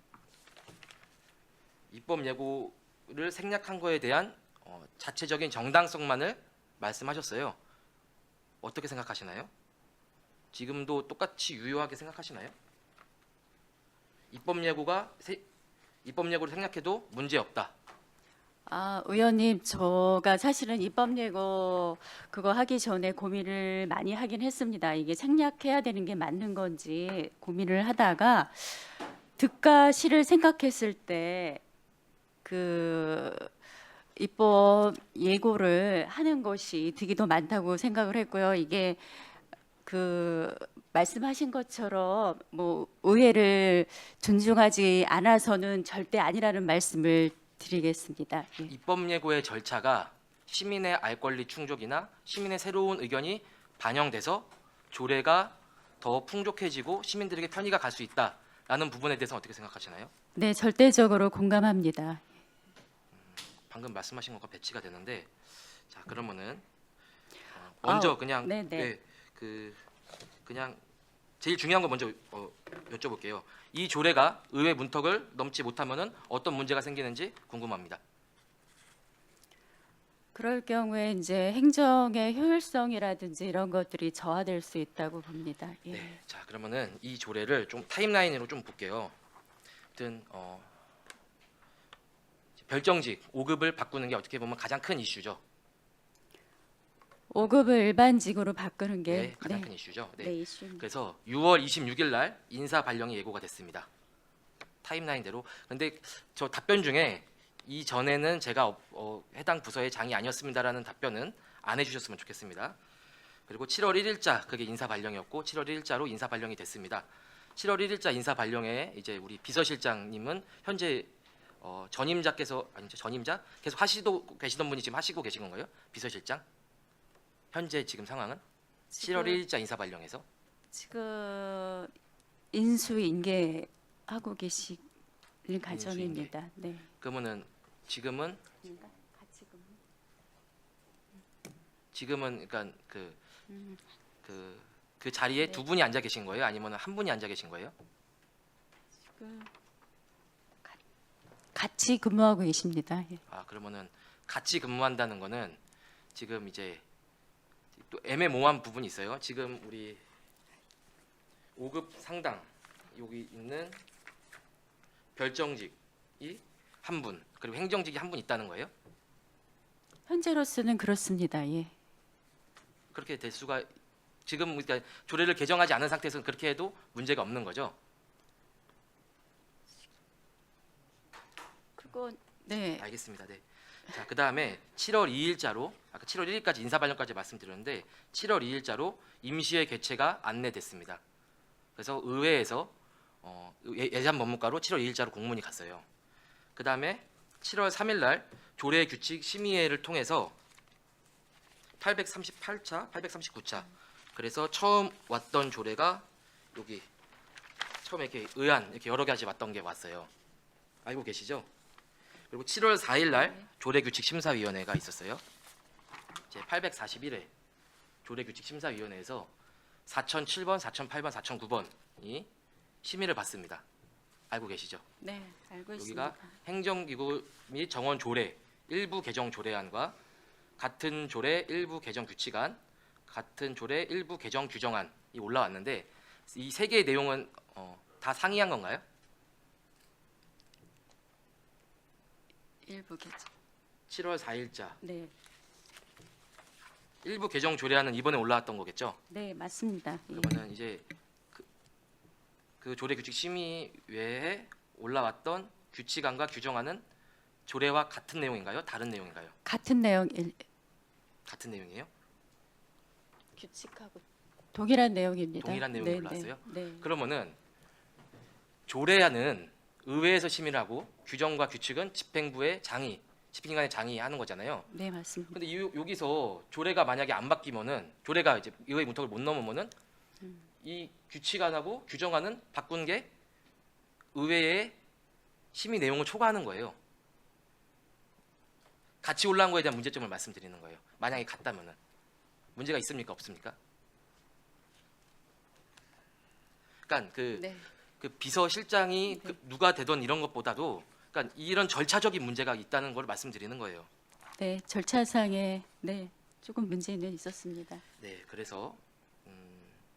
입법 예고를 생략한 거에 대한 자체적인 정당성만을 말씀하셨어요. 어떻게 생각하시나요? 지금도 똑같이 유효하게 생각하시나요? 입법 예고를 생략해도 문제 없다. 아, 의원님, 제가 사실은 입법 예고 그거 하기 전에 고민을 많이 하긴 했습니다. 이게 생략해야 되는 게 맞는 건지 고민을 하다가 득과 실을 생각했을 때 입법 예고를 하는 것이 득이 더 많다고 생각을 했고요. 이게 말씀하신 것처럼 뭐 의회를 존중하지 않아서는 절대 아니라는 말씀을 드리겠습니다. 예. 입법 예고의 절차가 시민의 알 권리 충족이나 시민의 새로운 의견이 반영돼서 조례가 더 풍족해지고 시민들에게 편의가 갈 수 있다라는 부분에 대해서 어떻게 생각하시나요? 네, 절대적으로 공감합니다. 방금 말씀하신 것과 배치가 되는데, 자 그러면은 먼저 그냥 네네. 네, 그냥 제일 중요한 거 먼저 여쭤볼게요. 이 조례가 의회 문턱을 넘지 못하면은 어떤 문제가 생기는지 궁금합니다. 그럴 경우에 이제 행정의 효율성이라든지 이런 것들이 저하될 수 있다고 봅니다. 예. 네, 자 그러면은 이 조례를 좀 타임라인으로 좀 볼게요. 아무튼 별정직 5급을 바꾸는 게 어떻게 보면 가장 큰 이슈죠. 5급을 일반직으로 바꾸는 게 네, 가장 큰 이슈죠. 네. 네, 이슈입니다. 그래서 6월 26일 날 인사 발령이 예고가 됐습니다. 타임라인대로. 근데 저 답변 중에 이 전에는 제가 해당 부서의 장이 아니었습니다라는 답변은 안 해주셨으면 좋겠습니다. 그리고 7월 1일자 그게 인사 발령이었고 7월 1일자로 인사 발령이 됐습니다. 7월 1일자 인사 발령에 이제 우리 비서실장님은 현재 전임자께서 아니죠 전임자 계속 하시고 계시던 분이 지금 하시고 계신 건가요? 비서실장 현재 지금 상황은 7월 1일자 인사 발령에서 지금 인수인계하고 계시는 과정입니다. 네. 그러면은 지금은 그러니까 그 자리에 네. 두 분이 앉아 계신 거예요? 아니면 한 분이 앉아 계신 거예요? 지금 같이 근무하고 계십니다. 예. 아 그러면은 같이 근무한다는 거는 지금 이제 또 애매모호한 부분이 있어요. 지금 우리 5급 상당 여기 있는 별정직이 한 분, 그리고 행정직이 한 분 있다는 거예요? 현재로서는 그렇습니다. 예. 그렇게 될 수가 지금 그러니까 조례를 개정하지 않은 상태에서는 그렇게 해도 문제가 없는 거죠? 그건 네. 알겠습니다. 네. 자, 그다음에 7월 2일자로 아까 7월 1일까지 인사 발령까지 말씀드렸는데 7월 2일자로 임시회 개최가 안내됐습니다. 그래서 의회에서 예산 법무과로 7월 2일자로 공문이 갔어요. 그다음에 7월 3일 날 조례 규칙 심의회를 통해서 838차, 839차. 그래서 처음 왔던 조례가 여기 처음에 이렇게 의안 이렇게 여러 가지 왔던 게 왔어요. 알고 계시죠? 그리고 7월 4일 날 조례규칙 심사위원회가 있었어요. 제 841회 조례규칙 심사위원회에서 4007번, 4008번, 4009번이 심의를 받습니다. 알고 계시죠? 네, 알고 여기가 있습니다. 행정기구 및 정원 조례 일부 개정 조례안과 같은 조례 일부 개정 규칙안, 같은 조례 일부 개정 규정안이 올라왔는데 이 세 개의 내용은 다 상이한 건가요? 일부 개정. 7월 4일자 네, 일부 개정 조례안은 이번에 올라왔던 거겠죠? 네 맞습니다. 예. 그러면 이제 그 조례 규칙 심의회에 올라왔던 규칙안과 규정안은 조례와 같은 내용인가요? 다른 내용인가요? 같은 내용 같은 내용이에요? 규칙하고 동일한 내용입니다. 동일한 내용이 네, 올라왔어요? 네, 네. 그러면은 조례안은 의회에서 심의를 하고 규정과 규칙은 집행부의 장이 집행기관의 장이 하는 거잖아요. 네 맞습니다. 근데 여기서 조례가 만약에 안 바뀌면은 조례가 이제 의회 문턱을 못 넘으면은 이 규칙안하고 규정안은 바꾼 게 의회의 심의 내용을 초과하는 거예요. 같이 올라온 거에 대한 문제점을 말씀드리는 거예요. 만약에 같다면은 문제가 있습니까 없습니까? 그러니까 그 비서실장이 누가 되던 이런 것보다도 그러니까 이런 절차적인 문제가 있다는 걸 말씀드리는 거예요. 네 절차상에 네 조금 문제는 있었습니다. 네, 그래서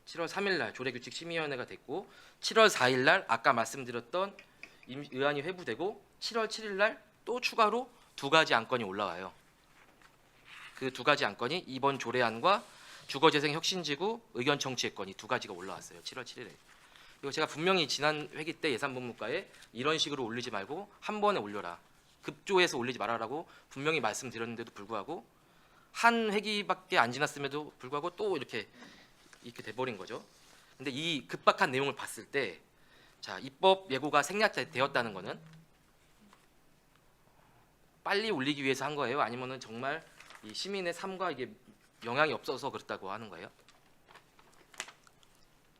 7월 3일 날 조례규칙 심의위원회가 됐고 7월 4일 날 아까 말씀드렸던 의안이 회부되고 7월 7일 날 또 추가로 두 가지 안건이 올라와요. 그 두 가지 안건이 이번 조례안과 주거재생혁신지구 의견 청취의 건이 두 가지가 올라왔어요. 7월 7일에. 그리고 제가 분명히 지난 회기 때 예산본무과에 이런 식으로 올리지 말고 한 번에 올려라. 급조해서 올리지 말아라고 분명히 말씀드렸는데도 불구하고 한 회기밖에 안 지났음에도 불구하고 또 이렇게 돼버린 거죠. 근데 이 급박한 내용을 봤을 때, 자, 입법 예고가 생략되었다는 거는 빨리 올리기 위해서 한 거예요? 아니면은 정말 이 시민의 삶과 이게 영향이 없어서 그렇다고 하는 거예요?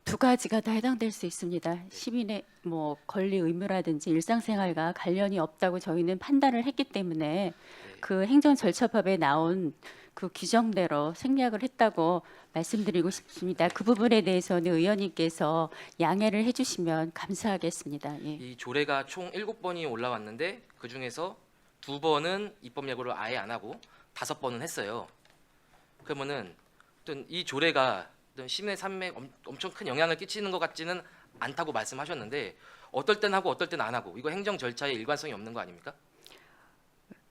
두 가지가 다 해당될 수 있습니다. 시민의 뭐 권리 의무라든지 일상생활과 관련이 없다고 저희는 판단을 했기 때문에 그 행정 절차법에 나온 그 규정대로 생략을 했다고 말씀드리고 싶습니다. 그 부분에 대해서는 의원님께서 양해를 해주시면 감사하겠습니다. 예. 이 조례가 총 7번이 올라왔는데 그 중에서 2번은 입법 예고를 아예 안 하고 5번은 했어요. 그러면은 어떤 이 조례가 어떤 시민의 삶에 엄청 큰 영향을 끼치는 것 같지는 않다고 말씀하셨는데 어떨 땐 하고 어떨 땐 안 하고 이거 행정 절차에 일관성이 없는 거 아닙니까?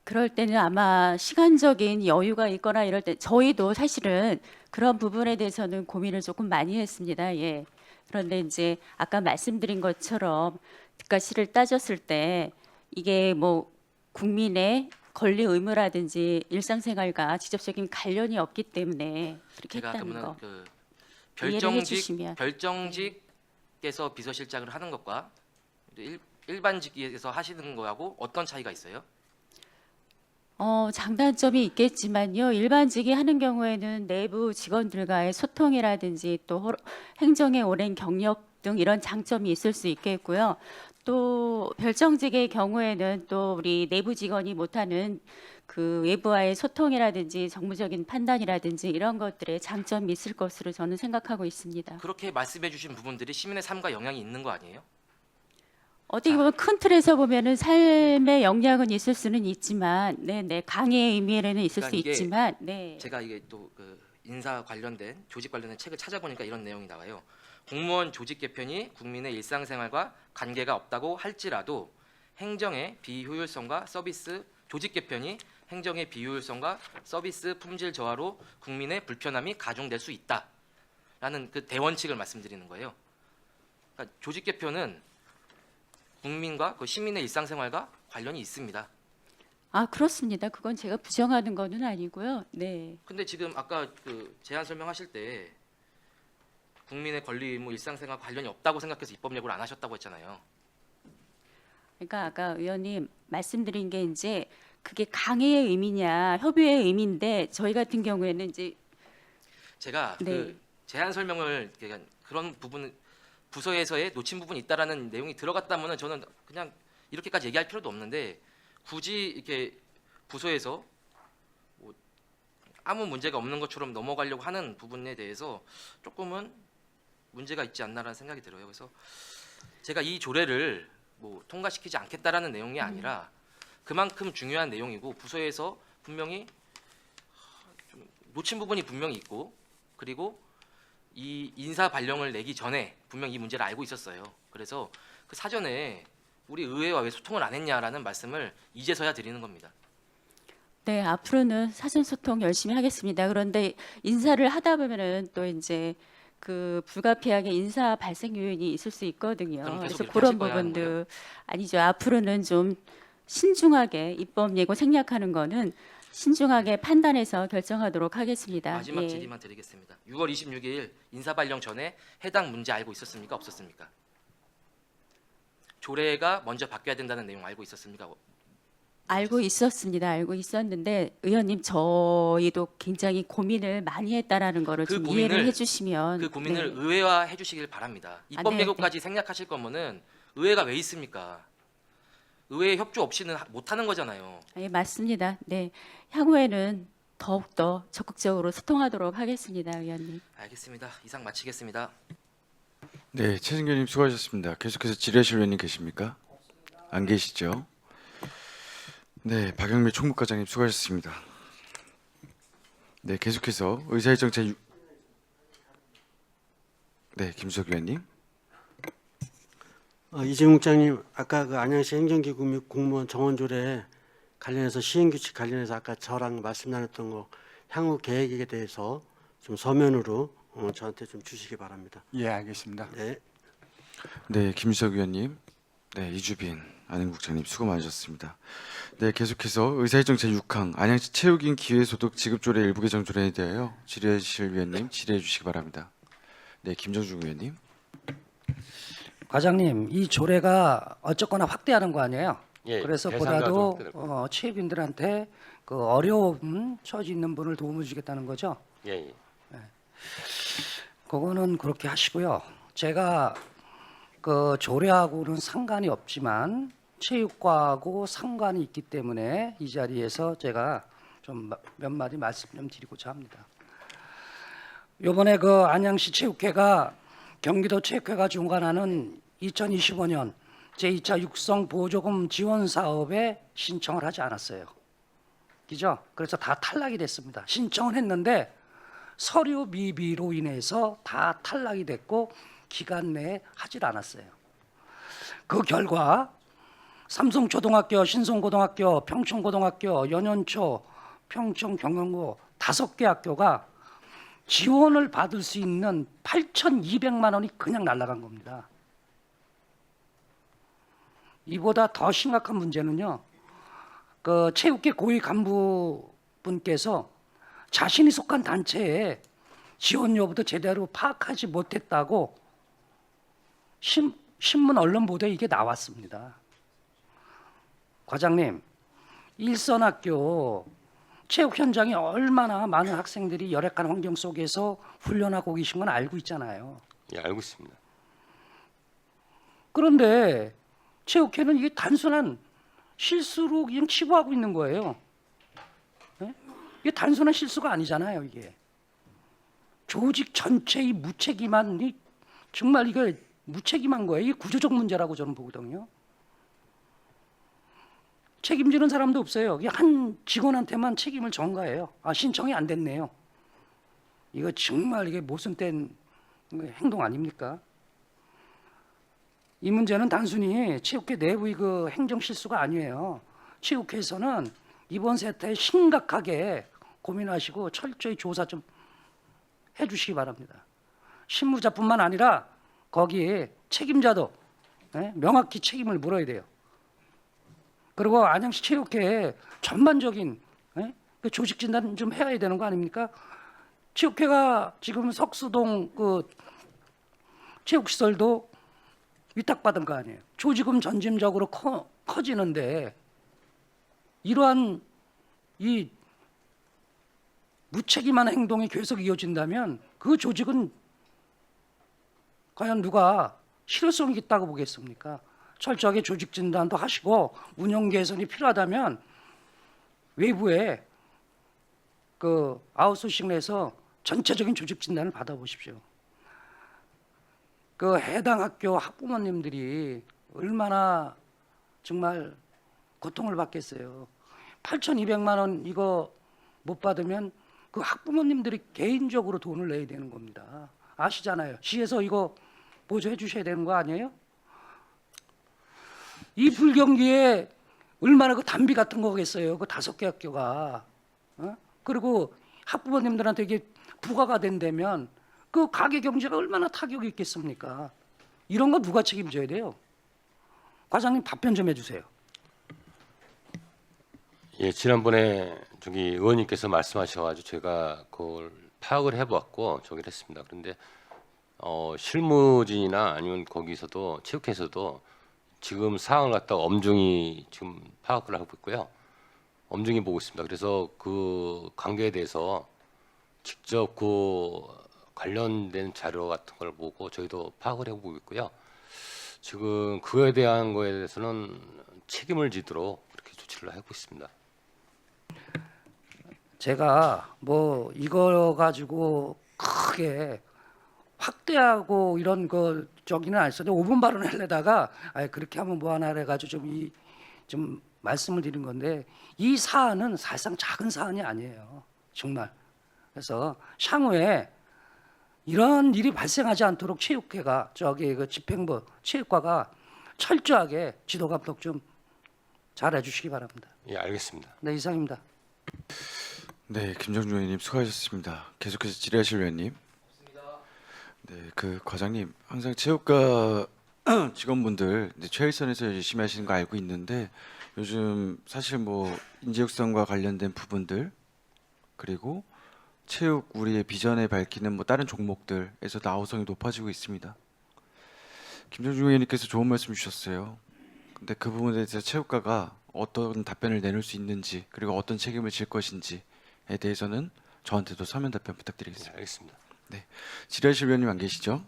그럴 때는 아마 시간적인 여유가 있거나 이럴 때 저희도 사실은 그런 부분에 대해서는 고민을 조금 많이 했습니다. 예. 그런데 이제 아까 말씀드린 것처럼 득가시를 따졌을 때 이게 뭐 국민의 권리 의무라든지 일상생활과 직접적인 관련이 없기 때문에 그렇게 제가 했다는 그러면 거. 그 이해를 해주시면. 별정직에서 비서실장을 하는 것과 일반직에서 하시는 거하고 어떤 차이가 있어요? 장단점이 있겠지만요. 일반직이 하는 경우에는 내부 직원들과의 소통이라든지 또 행정의 오랜 경력 등 이런 장점이 있을 수 있겠고요. 또 별정직의 경우에는 또 우리 내부 직원이 못하는 그 외부와의 소통이라든지 정무적인 판단이라든지 이런 것들의 장점이 있을 것으로 저는 생각하고 있습니다. 그렇게 말씀해 주신 부분들이 시민의 삶과 영향이 있는 거 아니에요? 어떻게 보면 큰 틀에서 보면은 삶에 영향은 있을 수는 있지만, 네네 강의의 의미에는 있을 그러니까 수 이게 있지만, 네. 제가 이게 또 그 인사 관련된 조직 관련된 책을 찾아보니까 이런 내용이 나와요. 공무원 조직 개편이 국민의 일상생활과 관계가 없다고 할지라도 행정의 비효율성과 서비스 조직 개편이 행정의 비효율성과 서비스 품질 저하로 국민의 불편함이 가중될 수 있다라는 그 대원칙을 말씀드리는 거예요. 그러니까 조직 개편은 국민과 그 시민의 일상생활과 관련이 있습니다. 아 그렇습니다. 그건 제가 부정하는 거는 아니고요. 네. 근데 지금 아까 그 제안 설명하실 때 국민의 권리 의무 일상생활 관련이 없다고 생각해서 입법 예고를 안 하셨다고 했잖아요. 그러니까 아까 의원님 말씀드린 게 이제 그게 강의의 의미냐 협의의 의미인데 저희 같은 경우에는 이제 제가 네. 그 제안 설명을 그런 부분 부서에서의 놓친 부분이 있다라는 내용이 들어갔다면은 저는 그냥 이렇게까지 얘기할 필요도 없는데 굳이 이렇게 부서에서 뭐 아무 문제가 없는 것처럼 넘어가려고 하는 부분에 대해서 조금은 문제가 있지 않나라는 생각이 들어요. 그래서 제가 이 조례를 뭐 통과시키지 않겠다라는 내용이 아니라 그만큼 중요한 내용이고 부서에서 분명히 좀 놓친 부분이 분명히 있고 그리고 이 인사 발령을 내기 전에 분명 이 문제를 알고 있었어요. 그래서 그 사전에 우리 의회와 왜 소통을 안 했냐라는 말씀을 이제서야 드리는 겁니다. 네 앞으로는 사전 소통 열심히 하겠습니다. 그런데 인사를 하다 보면은 또 이제 그 불가피하게 인사 발생 요인이 있을 수 있거든요. 그럼 계속 그래서 이렇게 그런 하실 거야, 하는 거예요? 부분도 아니죠. 앞으로는 좀 신중하게 입법 예고 생략하는 거는 신중하게 판단해서 결정하도록 하겠습니다. 마지막 예. 질의만 드리겠습니다. 6월 26일 인사 발령 전에 해당 문제 알고 있었습니까? 없었습니까? 조례가 먼저 바뀌어야 된다는 내용 알고 있었습니까? 알고 있었습니다. 알고 있었는데 의원님 저희도 굉장히 고민을 많이 했다라는 거를 좀 이해를 해주시면 그 고민을 네. 의회화 해주시길 바랍니다. 입법 네, 예고까지 생략하실 거면은 의회가 왜 있습니까? 의회 협조 없이는 못하는 거잖아요. 예, 맞습니다. 네, 향후에는 더욱더 적극적으로 소통하도록 하겠습니다, 의원님. 알겠습니다. 이상 마치겠습니다. 네, 최승규님 수고하셨습니다. 계속해서 질의하실 의원님 계십니까? 안 계시죠? 네, 박영미 총무과장님 수고하셨습니다. 네, 계속해서 의사일정 네, 김수석 의원님. 이재용 국장님, 아까 그 안양시 행정기구 및 공무원 정원조례 관련해서 시행규칙 관련해서 아까 저랑 말씀 나눴던 거 향후 계획에 대해서 좀 서면으로 저한테 좀 주시기 바랍니다. 예, 알겠습니다. 네. 네, 김수석 의원님. 네, 이주빈 안흥국장님 수고 많으셨습니다. 네, 계속해서 의사일정 제6항 안양시 체육인 기회소득 지급조례 일부 개정 조례에 대하여 질의해 주실 위원님 질의해 주시기 바랍니다. 네, 김정중 의원님. 과장님, 이 조례가 어쨌거나 확대하는 거 아니에요? 예, 그래서 대상자도 보다도 확대될 체육인들한테 그 어려운 처지 있는 분을 도움을 주겠다는 거죠. 예, 예. 그거는 그렇게 하시고요. 제가 그 조례하고는 상관이 없지만 체육과하고 상관이 있기 때문에 이 자리에서 제가 좀 몇 마디 말씀 좀 드리고자 합니다. 이번에 그 안양시 체육회가 경기도 체육회가 중간하는 2025년 제2차 육성 보조금 지원 사업에 신청을 하지 않았어요. 그죠? 그래서 다 탈락이 됐습니다. 신청을 했는데 서류 미비로 인해서 다 탈락이 됐고 기간 내에 하질 않았어요. 그 결과 삼성초등학교, 신성고등학교, 평촌고등학교, 연연초, 평촌경영고 5개 학교가 지원을 받을 수 있는 8,200만 원이 그냥 날아간 겁니다. 이보다 더 심각한 문제는요. 그 체육계 고위 간부분께서 자신이 속한 단체에 지원 여부도 제대로 파악하지 못했다고 신문 언론 보도에 이게 나왔습니다. 과장님, 일선학교 체육 현장에 얼마나 많은 학생들이 열악한 환경 속에서 훈련하고 계신 건 알고 있잖아요. 예, 알고 있습니다. 그런데 체육회는 이게 단순한 실수로 그냥 치부하고 있는 거예요. 네? 이게 단순한 실수가 아니잖아요. 이게 조직 전체의 무책임한 정말 이거 무책임한 거예요. 이게 구조적 문제라고 저는 보거든요. 책임지는 사람도 없어요. 그냥 한 직원한테만 책임을 전가해요. 아, 신청이 안 됐네요. 이거 정말 이게 모순된 행동 아닙니까? 이 문제는 단순히 체육회 내부의 그 행정 실수가 아니에요. 체육회에서는 이번 사태에 심각하게 고민하시고 철저히 조사 좀 해주시기 바랍니다. 실무자뿐만 아니라 거기에 책임자도 명확히 책임을 물어야 돼요. 그리고 안양시 체육회에 전반적인 그 조직 진단 좀 해야 되는 거 아닙니까? 체육회가 지금 석수동 그 체육시설도 위탁받은 거 아니에요. 조직은 점진적으로 커지는데 이러한 이 무책임한 행동이 계속 이어진다면 그 조직은 과연 누가 실효성이 있다고 보겠습니까? 철저하게 조직 진단도 하시고 운영 개선이 필요하다면 외부에 그 아웃소싱에서 전체적인 조직 진단을 받아보십시오. 그 해당 학교 학부모님들이 얼마나 정말 고통을 받겠어요. 8,200만 원 이거 못 받으면 그 학부모님들이 개인적으로 돈을 내야 되는 겁니다. 아시잖아요. 시에서 이거 보조해 주셔야 되는 거 아니에요? 이 불경기에 얼마나 그 단비 같은 거겠어요. 그 5개 학교가. 그리고 학부모님들한테 이게 부과가 된다면 그 가계 경제가 얼마나 타격이 있겠습니까? 이런 거 누가 책임져야 돼요? 과장님 답변 좀 해주세요. 예, 지난번에 저기 의원님께서 말씀하셔가지고 제가 그걸 파악을 해보았고 저기를 했습니다. 그런데 실무진이나 아니면 거기서도 체육회에서도 지금 상황을 갖다가 엄중히 지금 파악을 하고 있고요. 엄중히 보고 있습니다. 그래서 그 관계에 대해서 직접 그 관련된 자료 같은 걸 보고 저희도 파악을 해보고 있고요. 지금 그에 대한 거에 대해서는 책임을 지도록 그렇게 조치를 하고 있습니다. 제가 뭐 이거 가지고 크게 확대하고 이런 거 저기는 안 써도 5분 발언을 하려다가 그렇게 하면 뭐 하나 해가지고 좀 말씀을 드린 건데 이 사안은 사실상 작은 사안이 아니에요. 정말. 그래서 향후에 이런 일이 발생하지 않도록 체육회가 그 집행부 체육과가 철저하게 지도 감독 좀 잘 해주시기 바랍니다. 예, 알겠습니다. 네, 이상입니다. 네, 김정중 의원님 수고하셨습니다. 계속해서 질의하실 의원님. 네, 그 과장님 항상 체육과 직원분들 최일선에서 열심히 하시는 거 알고 있는데 요즘 사실 뭐 인재 육성과 관련된 부분들 그리고 체육 우리의 비전에 밝히는 뭐 다른 종목들에서 아우성이 높아지고 있습니다. 김정중 의원님께서 좋은 말씀 주셨어요. 근데 그 부분에 대해서 체육가가 어떤 답변을 내놓을 수 있는지 그리고 어떤 책임을 질 것인지에 대해서는 저한테도 서면 답변 부탁드리겠습니다. 알겠습니다. 네, 지라실 위원님 안 계시죠?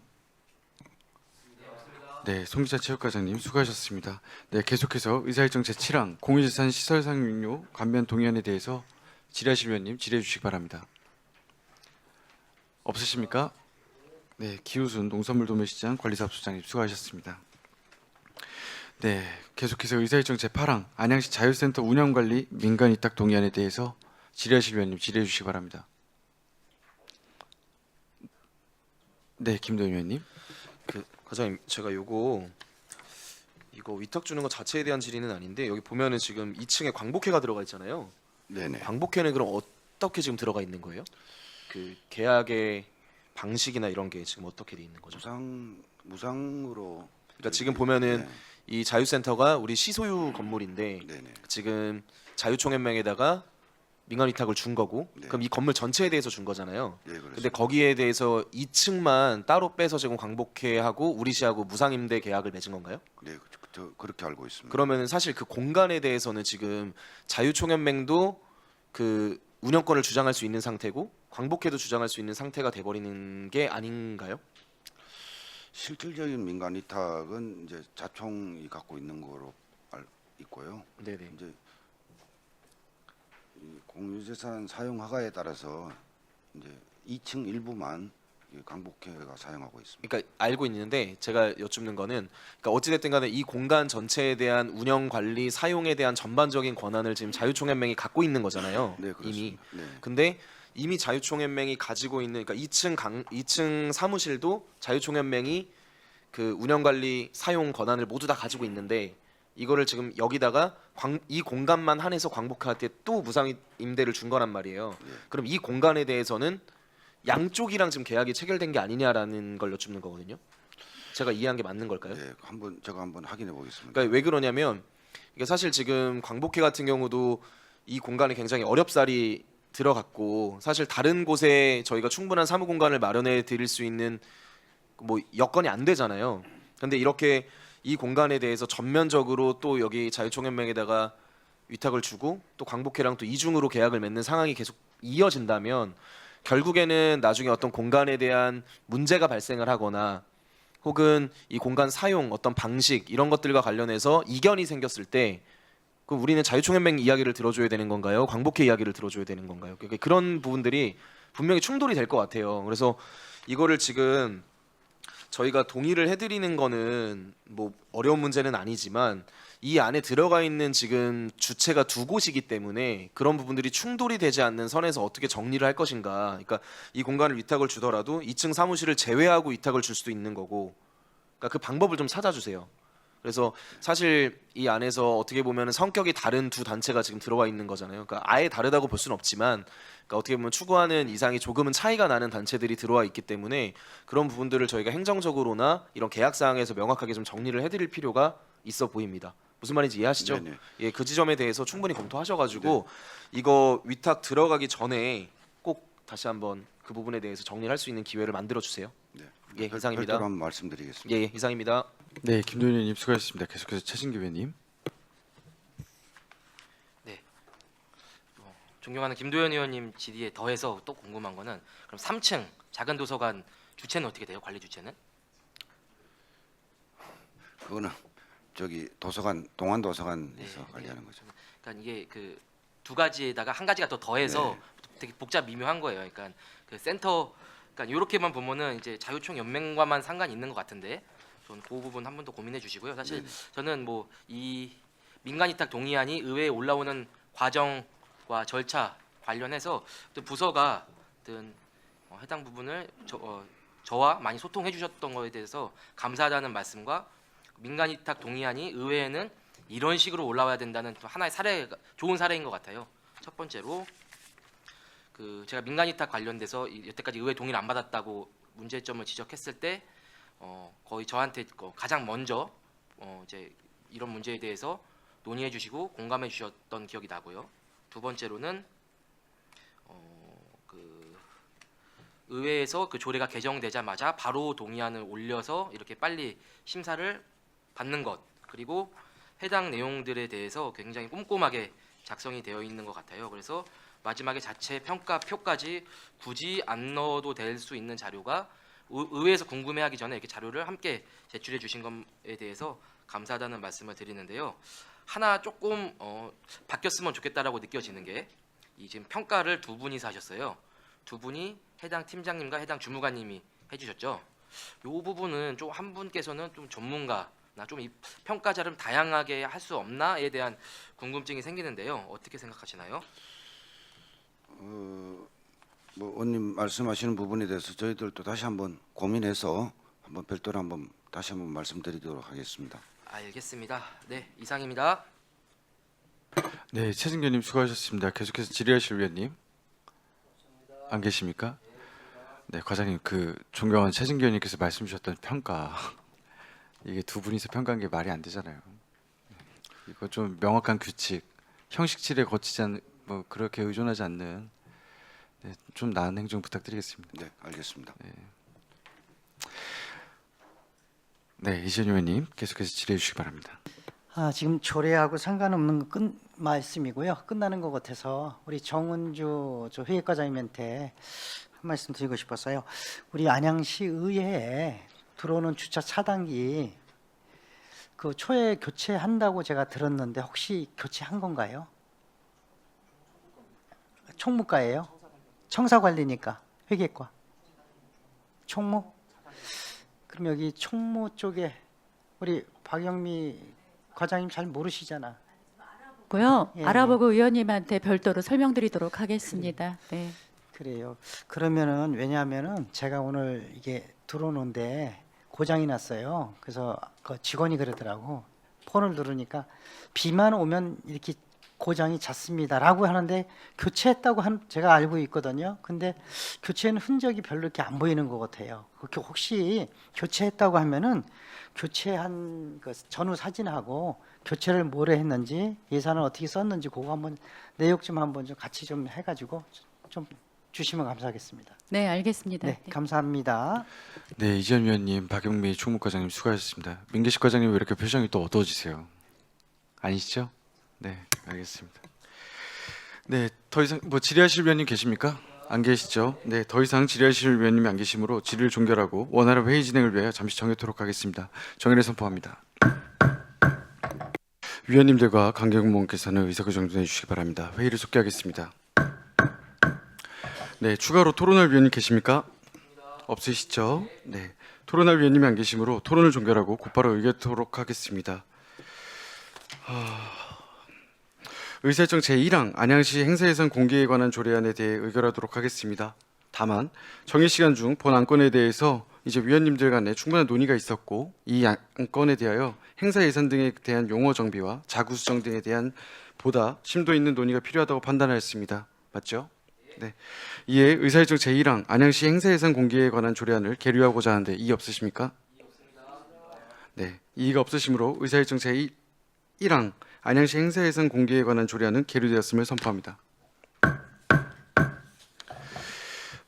네, 송기찬 체육과장님 수고하셨습니다. 네, 계속해서 의사일정 제7항 공유재산 시설 상용료 감면 동의안에 대해서 지라실 위원님 질의해 주시기 바랍니다. 없으십니까? 네, 기우순 농산물 도매시장 관리사업소장님 수고하셨습니다. 네, 계속해서 의사일정 제8항 안양시 자유센터 운영관리 민간위탁 동의안에 대해서 지라실 위원님 질의해 주시기 바랍니다. 네, 김도현 위원님. 과장님, 제가 이거 위탁 주는 것 자체에 대한 질의는 아닌데 여기 보면은 지금 2층에 광복회가 들어가 있잖아요. 네네. 광복회는 그럼 어떻게 지금 들어가 있는 거예요? 그 계약의 방식이나 이런 게 지금 어떻게 돼 있는 거죠? 무상으로. 그러니까 지금 보면은 네. 이 자유센터가 우리 시소유 건물인데 네네. 지금 자유총연맹에다가 민간 위탁을 준 거고 네. 그럼 이 건물 전체에 대해서 준 거잖아요. 예, 그렇습니다. 근데 거기에 대해서 2층만 따로 빼서 지금 광복회하고 우리시하고 무상임대 계약을 맺은 건가요? 네, 그렇게 알고 있습니다. 그러면은 사실 그 공간에 대해서는 지금 자유총연맹도 그 운영권을 주장할 수 있는 상태고 광복회도 주장할 수 있는 상태가 돼버리는 게 아닌가요? 실질적인 민간 위탁은 이제 자총이 갖고 있는 거로 있고요. 네네. 이제 이 공유재산 사용 허가에 따라서 이제 2층 일부만 이 광복회가 사용하고 있습니다. 그러니까 알고 있는데 제가 여쭙는 거는 그러니까 어찌됐든 간에 이 공간 전체에 대한 운영 관리 사용에 대한 전반적인 권한을 지금 자유총연맹이 갖고 있는 거잖아요. 네, 이미. 그렇습니다. 네. 근데 이미 자유총연맹이 가지고 있는 그러니까 2층 사무실도 자유총연맹이 그 운영 관리 사용 권한을 모두 다 가지고 있는데 이거를 지금 여기다가 이 공간만 한해서 광복회한테 또 무상 임대를 준 거란 말이에요. 네. 그럼 이 공간에 대해서는 양쪽이랑 지금 계약이 체결된 게 아니냐라는 걸 여쭙는 거거든요. 제가 이해한 게 맞는 걸까요? 네, 제가 한번 확인해 보겠습니다. 그러니까 왜 그러냐면 이게 사실 지금 광복회 같은 경우도 이 공간에 굉장히 어렵사리 들어갔고 사실 다른 곳에 저희가 충분한 사무 공간을 마련해 드릴 수 있는 뭐 여건이 안 되잖아요. 근데 이렇게 이 공간에 대해서 전면적으로 또 여기 자유총연맹에다가 위탁을 주고 또 광복회랑 또 이중으로 계약을 맺는 상황이 계속 이어진다면 결국에는 나중에 어떤 공간에 대한 문제가 발생을 하거나 혹은 이 공간 사용 어떤 방식 이런 것들과 관련해서 이견이 생겼을 때 그럼 우리는 자유총연맹 이야기를 들어줘야 되는 건가요? 광복회 이야기를 들어줘야 되는 건가요? 그러니까 그런 부분들이 분명히 충돌이 될 것 같아요. 그래서 이거를 지금 저희가 동의를 해드리는 거는 뭐 어려운 문제는 아니지만 이 안에 들어가 있는 지금 주체가 두 곳이기 때문에 그런 부분들이 충돌이 되지 않는 선에서 어떻게 정리를 할 것인가. 그러니까 이 공간을 위탁을 주더라도 2층 사무실을 제외하고 위탁을 줄 수도 있는 거고. 그러니까 그 방법을 좀 찾아주세요. 그래서 사실 이 안에서 어떻게 보면 성격이 다른 두 단체가 지금 들어와 있는 거잖아요. 그러니까 아예 다르다고 볼 수는 없지만 그러니까 어떻게 보면 추구하는 이상이 조금은 차이가 나는 단체들이 들어와 있기 때문에 그런 부분들을 저희가 행정적으로나 이런 계약 사항에서 명확하게 좀 정리를 해드릴 필요가 있어 보입니다. 무슨 말인지 이해하시죠? 네네. 예, 그 지점에 대해서 충분히 검토하셔가지고 이거 위탁 들어가기 전에 꼭 다시 한번 그 부분에 대해서 정리를 할 수 있는 기회를 만들어 주세요. 네. 예, 이상입니다. 별도로 한번 말씀드리겠습니다. 예, 이상입니다. 네, 김도현 의원님 수고하셨습니다. 계속해서 최진규 의원님. 존경하는 김도현 의원님 질의에 더해서 또 궁금한 거는 그럼 3층 작은 도서관 주체는 어떻게 돼요? 관리 주체는? 그거는 저기 도서관 동안 도서관에서 관리하는 거죠. 그러니까 이게 그 두 가지에다가 한 가지가 더 더해서 되게 복잡 미묘한 거예요. 그러니까 그 센터 그러니까 이렇게만 보면은 이제 자유총 연맹과만 상관이 있는 것 같은데 전 그 부분 한 번 더 고민해 주시고요. 사실 저는 뭐 이 민간 위탁 동의안이 의회에 올라오는 과정과 절차 관련해서 또 부서가 어떤 해당 부분을 저와 많이 소통해 주셨던 거에 대해서 감사하다는 말씀과 민간 위탁 동의안이 의회에는 이런 식으로 올라와야 된다는 또 하나의 사례 좋은 사례인 것 같아요. 첫 번째로 그 제가 민간 위탁 관련돼서 여태까지 의회 동의를 안 받았다고 문제점을 지적했을 때 거의 저한테 가장 먼저 이제 이런 문제에 대해서 논의해 주시고 공감해 주셨던 기억이 나고요. 두 번째로는 그 의회에서 그 조례가 개정되자마자 바로 동의안을 올려서 이렇게 빨리 심사를 받는 것, 그리고 해당 내용들에 대해서 굉장히 꼼꼼하게 작성이 되어 있는 것 같아요. 그래서 마지막에 자체 평가표까지 굳이 안 넣어도 될 수 있는 자료가 의회에서 궁금해하기 전에 이렇게 자료를 함께 제출해 주신 것에 대해서 감사하다는 말씀을 드리는데요. 하나 조금 바뀌었으면 좋겠다라고 느껴지는 게 이 지금 평가를 두 분이서 하셨어요. 두 분이 해당 팀장님과 해당 주무관님이 해주셨죠. 이 부분은 좀 한 분께서는 좀 전문가나 좀 이 평가자를 다양하게 할 수 없나에 대한 궁금증이 생기는데요. 어떻게 생각하시나요? 뭐 의원님 말씀하시는 부분에 대해서 저희들도 다시 한번 고민해서 한번 별도로 한번 다시 한번 말씀드리도록 하겠습니다. 알겠습니다. 네, 이상입니다. 네, 최진규님 수고하셨습니다. 계속해서 질의하실 위원님 안 계십니까? 네, 과장님 그 존경한 최진규 의원님께서 말씀 주셨던 평가 이게 두 분이서 평가한 게 말이 안 되잖아요. 이거 좀 명확한 규칙, 형식질에 거치지 않는 뭐 그렇게 의존하지 않는 네, 좀 나은 행정 부탁드리겠습니다. 네, 알겠습니다. 네, 이재용 의원님 계속해서 질의해 주시기 바랍니다. 지금 조례하고 상관없는 말씀이고요. 끝나는 것 같아서 우리 정은주 회계과장님한테 한 말씀 드리고 싶었어요. 우리 안양시 의회에 들어오는 주차 차단기 그 초에 교체한다고 제가 들었는데 혹시 교체한 건가요? 총무과예요? 청사관리니까 회계과. 총무? 그럼 여기 총무 쪽에 우리 박영미 과장님 잘 모르시잖아. 고요. 예, 알아보고 의원님한테 별도로 설명드리도록 하겠습니다. 네. 그래요. 그러면은 왜냐하면은 제가 오늘 이게 들어오는데 고장이 났어요. 그래서 그 직원이 그러더라고. 폰을 누르니까 비만 오면 이렇게 고장이 잦습니다라고 하는데 교체했다고 제가 알고 있거든요. 근데 교체는 흔적이 별로 이렇게 안 보이는 것 같아요. 혹시 교체했다고 하면은 교체한 그 전후 사진하고 교체를 뭐래 했는지 예산을 어떻게 썼는지 그거 한번 내역 좀 한번 좀 같이 좀 해가지고 좀 주시면 감사하겠습니다. 네, 알겠습니다. 네, 감사합니다. 네, 이재용 위원님, 박영미 총무과장님 수고하셨습니다. 민계식 과장님 왜 이렇게 표정이 또 어두워지세요? 아니시죠? 네, 알겠습니다. 네, 더 이상 뭐 질의하실 위원님 계십니까? 안 계시죠? 네, 더 이상 질의하실 위원님이 안 계시므로 질의를 종결하고 원활한 회의 진행을 위하여 잠시 정해토록 하겠습니다. 정의를 선포합니다. 위원님들과 관계공무원께서는 의석을 정돈해 주시기 바랍니다. 회의를 속개하겠습니다. 네, 추가로 토론할 위원님 계십니까? 없으시죠? 네, 토론할 위원님이 안 계시므로 토론을 종결하고 곧바로 의결토록 하겠습니다. 의사일정 제1항 안양시 행사예산 공개에 관한 조례안에 대해 의결하도록 하겠습니다. 다만 정의 시간 중 본 안건에 대해서 이제 위원님들 간에 충분한 논의가 있었고 이 안건에 대하여 행사 예산 등에 대한 용어 정비와 자구 수정 등에 대한 보다 심도 있는 논의가 필요하다고 판단하였습니다. 맞죠? 네. 이에 의사일정 제1항 안양시 행사 예산 공개에 관한 조례안을 계류하고자 하는데 이의 없으십니까? 네. 이의가 없으시므로 의사일정 제1항 안양시 행사 예산 공개에 관한 조례안은 계류되었음을 선포합니다.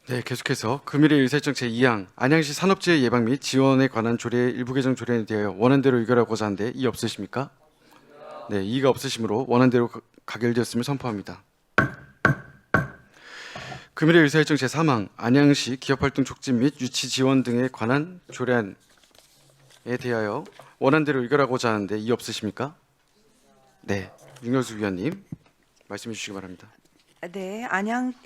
네, 계속해서 금일의 의사일정 제2항 안양시 산업재해 예방 및 지원에 관한 조례 일부 개정 조례에 대하여 원안대로 의결하고자 하는데 이의 없으십니까? 네, 이의가 없으시므로 원안대로 가결되었음을 선포합니다. 금일의 의사일정 제3항 안양시 기업활동 촉진 및 유치 지원 등에 관한 조례안에 대하여 원안대로 의결하고자 하는데 이의 없으십니까? 네, 윤경수 위원님 말씀해 주시기 바랍니다. 네,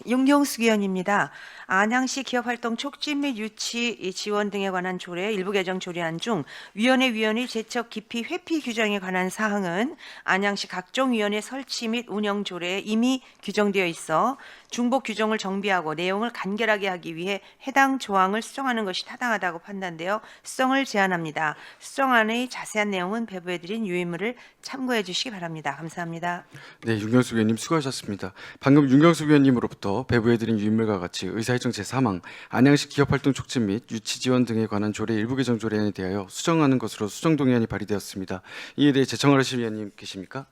윤경수 의원입니다. 안양시 기업활동 촉진 및 유치 지원 등에 관한 조례 일부 개정 조례안 중 위원회 제척 기피 회피 규정에 관한 사항은 안양시 각종 위원회 설치 및 운영 조례에 이미 규정되어 있어 중복 규정을 정비하고 내용을 간결하게 하기 위해 해당 조항을 수정하는 것이 타당하다고 판단되어 수정을 제안합니다. 수정안의 자세한 내용은 배부해드린 유인물을 참고해 주시기 바랍니다. 감사합니다. 네, 윤경수 위원님 수고하셨습니다. 방금 윤경수 위원님으로부터 배부해드린 유인물과 같이 의사일정 제3항 안양시 기업활동 촉진 및 유치 지원 등에 관한 조례 일부 개정 조례안에 대하여 수정하는 것으로 수정 동의안이 발의되었습니다. 이에 대해 제청을 하실 위원님 계십니까?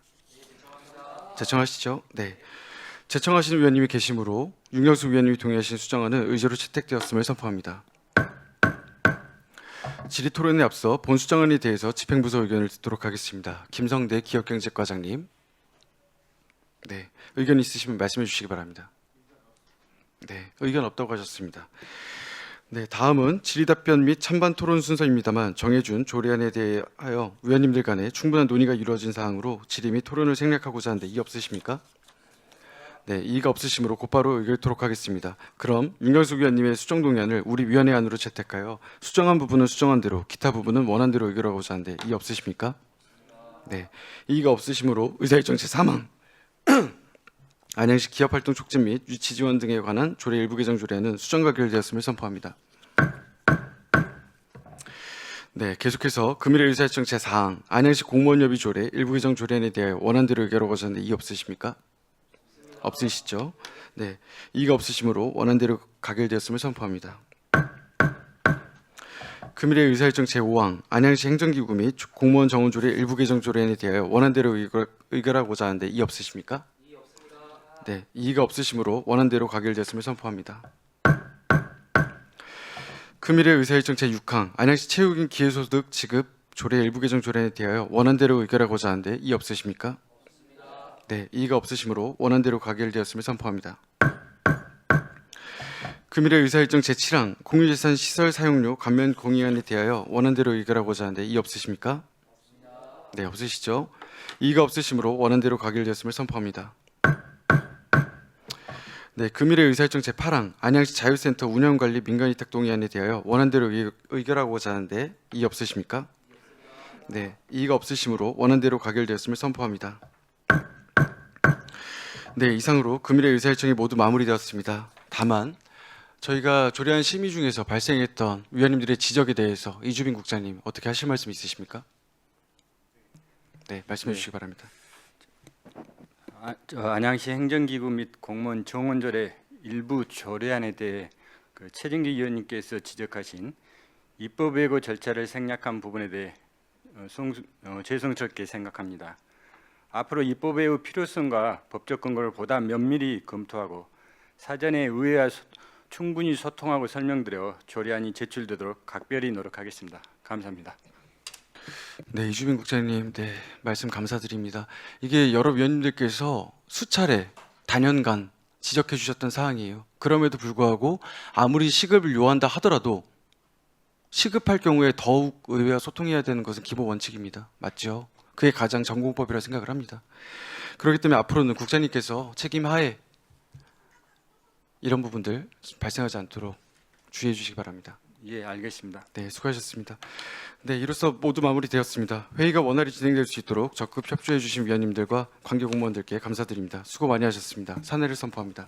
제청하시죠? 네. 제청하신 위원님이 계시므로 윤경수 위원님이 동의하신 수정안은 의제로 채택되었음을 선포합니다. 질의 토론에 앞서 본 수정안에 대해서 집행부서 의견을 듣도록 하겠습니다. 김성대 기업경제과장님, 네, 의견 있으시면 말씀해 주시기 바랍니다. 네, 의견 없다고 하셨습니다. 네, 다음은 질의답변 및 찬반 토론 순서입니다만 정해준 조례안에 대하여 위원님들 간에 충분한 논의가 이루어진 사항으로 질의 및 토론을 생략하고자 하는데 이의 없으십니까? 네, 이의가 없으시므로 곧바로 의결토록 하겠습니다. 그럼 윤경수 위원님의 수정 동의안을 우리 위원회 안으로 채택하여 수정한 부분은 수정한 대로, 기타 부분은 원한 대로 의결하고자 하는데 이의 없으십니까? 네, 이의가 없으시므로 의사일정 제3항 안양시 기업활동 촉진 및 유치 지원 등에 관한 조례 일부 개정 조례안은 수정 가결되었음을 선포합니다. 네, 계속해서 금일의 의사일정 제4항 안양시 공무원협의 조례 일부 개정 조례안에 대하여 원안대로 의결하고자 하는데 이의 없으십니까? 없으시죠? 네, 이의가 없으시므로 원안대로 가결되었음을 선포합니다. 금일의 의사일정 제5항 안양시 행정기구 및 공무원 정원조례 일부 개정 조례안에 대하여 원안대로 의결하고자 하는데 이의 없으십니까? 네, 이의가 없으시므로 원안대로 가결되었음을 선포합니다. 금일의 의사일정 제6항 안양시 체육인 기회소득 지급 조례 일부 개정 조례안에 대하여 원안대로 의결하고자 하는데 이의 없으십니까? 네, 이의가 없으시므로 원안대로 가결되었음을 선포합니다. 금일의 의사일정 제7항 공유재산 시설 사용료 감면 공의안에 대하여 원안대로 의결하고자 하는데 이의 없으십니까? 네, 없으시죠? 이의가 없으시므로 원안대로 가결되었음을 선포합니다. 네, 금일의 의사일정 제8항 안양시 자유센터 운영관리 민간위탁 동의안에 대하여 원안대로 의결하고자 하는데 이의 없으십니까? 네, 이의가 없으시므로 원안대로 가결되었음을 선포합니다. 네, 이상으로 금일의 의사일정이 모두 마무리되었습니다. 다만 저희가 조례안 심의 중에서 발생했던 위원님들의 지적에 대해서 이주빈 국장님 어떻게 하실 말씀 있으십니까? 네, 말씀해 주시기 바랍니다. 안양시 행정기구 및 공무원 정원조례 일부 조례안에 대해 최진기 위원님께서 지적하신 입법 예고 절차를 생략한 부분에 대해 죄송스럽게 생각합니다. 앞으로 입법 예고 필요성과 법적 근거를 보다 면밀히 검토하고 사전에 의회와 충분히 소통하고 설명드려 조례안이 제출되도록 각별히 노력하겠습니다. 감사합니다. 네, 이주빈 국장님, 네, 말씀 감사드립니다. 이게 여러 위원님들께서 수차례 단연간 지적해 주셨던 사항이에요. 그럼에도 불구하고 아무리 시급을 요한다 하더라도 시급할 경우에 더욱 의회와 소통해야 되는 것은 기본 원칙입니다. 맞죠? 그게 가장 전공법이라 생각을 합니다. 그렇기 때문에 앞으로는 국장님께서 책임하에 이런 부분들 발생하지 않도록 주의해 주시기 바랍니다. 예, 알겠습니다. 네, 수고하셨습니다. 네, 이로써 모두 마무리되었습니다. 회의가 원활히 진행될 수 있도록 적극 협조해 주신 위원님들과 관계 공무원들께 감사드립니다. 수고 많이 하셨습니다. 사내를 선포합니다.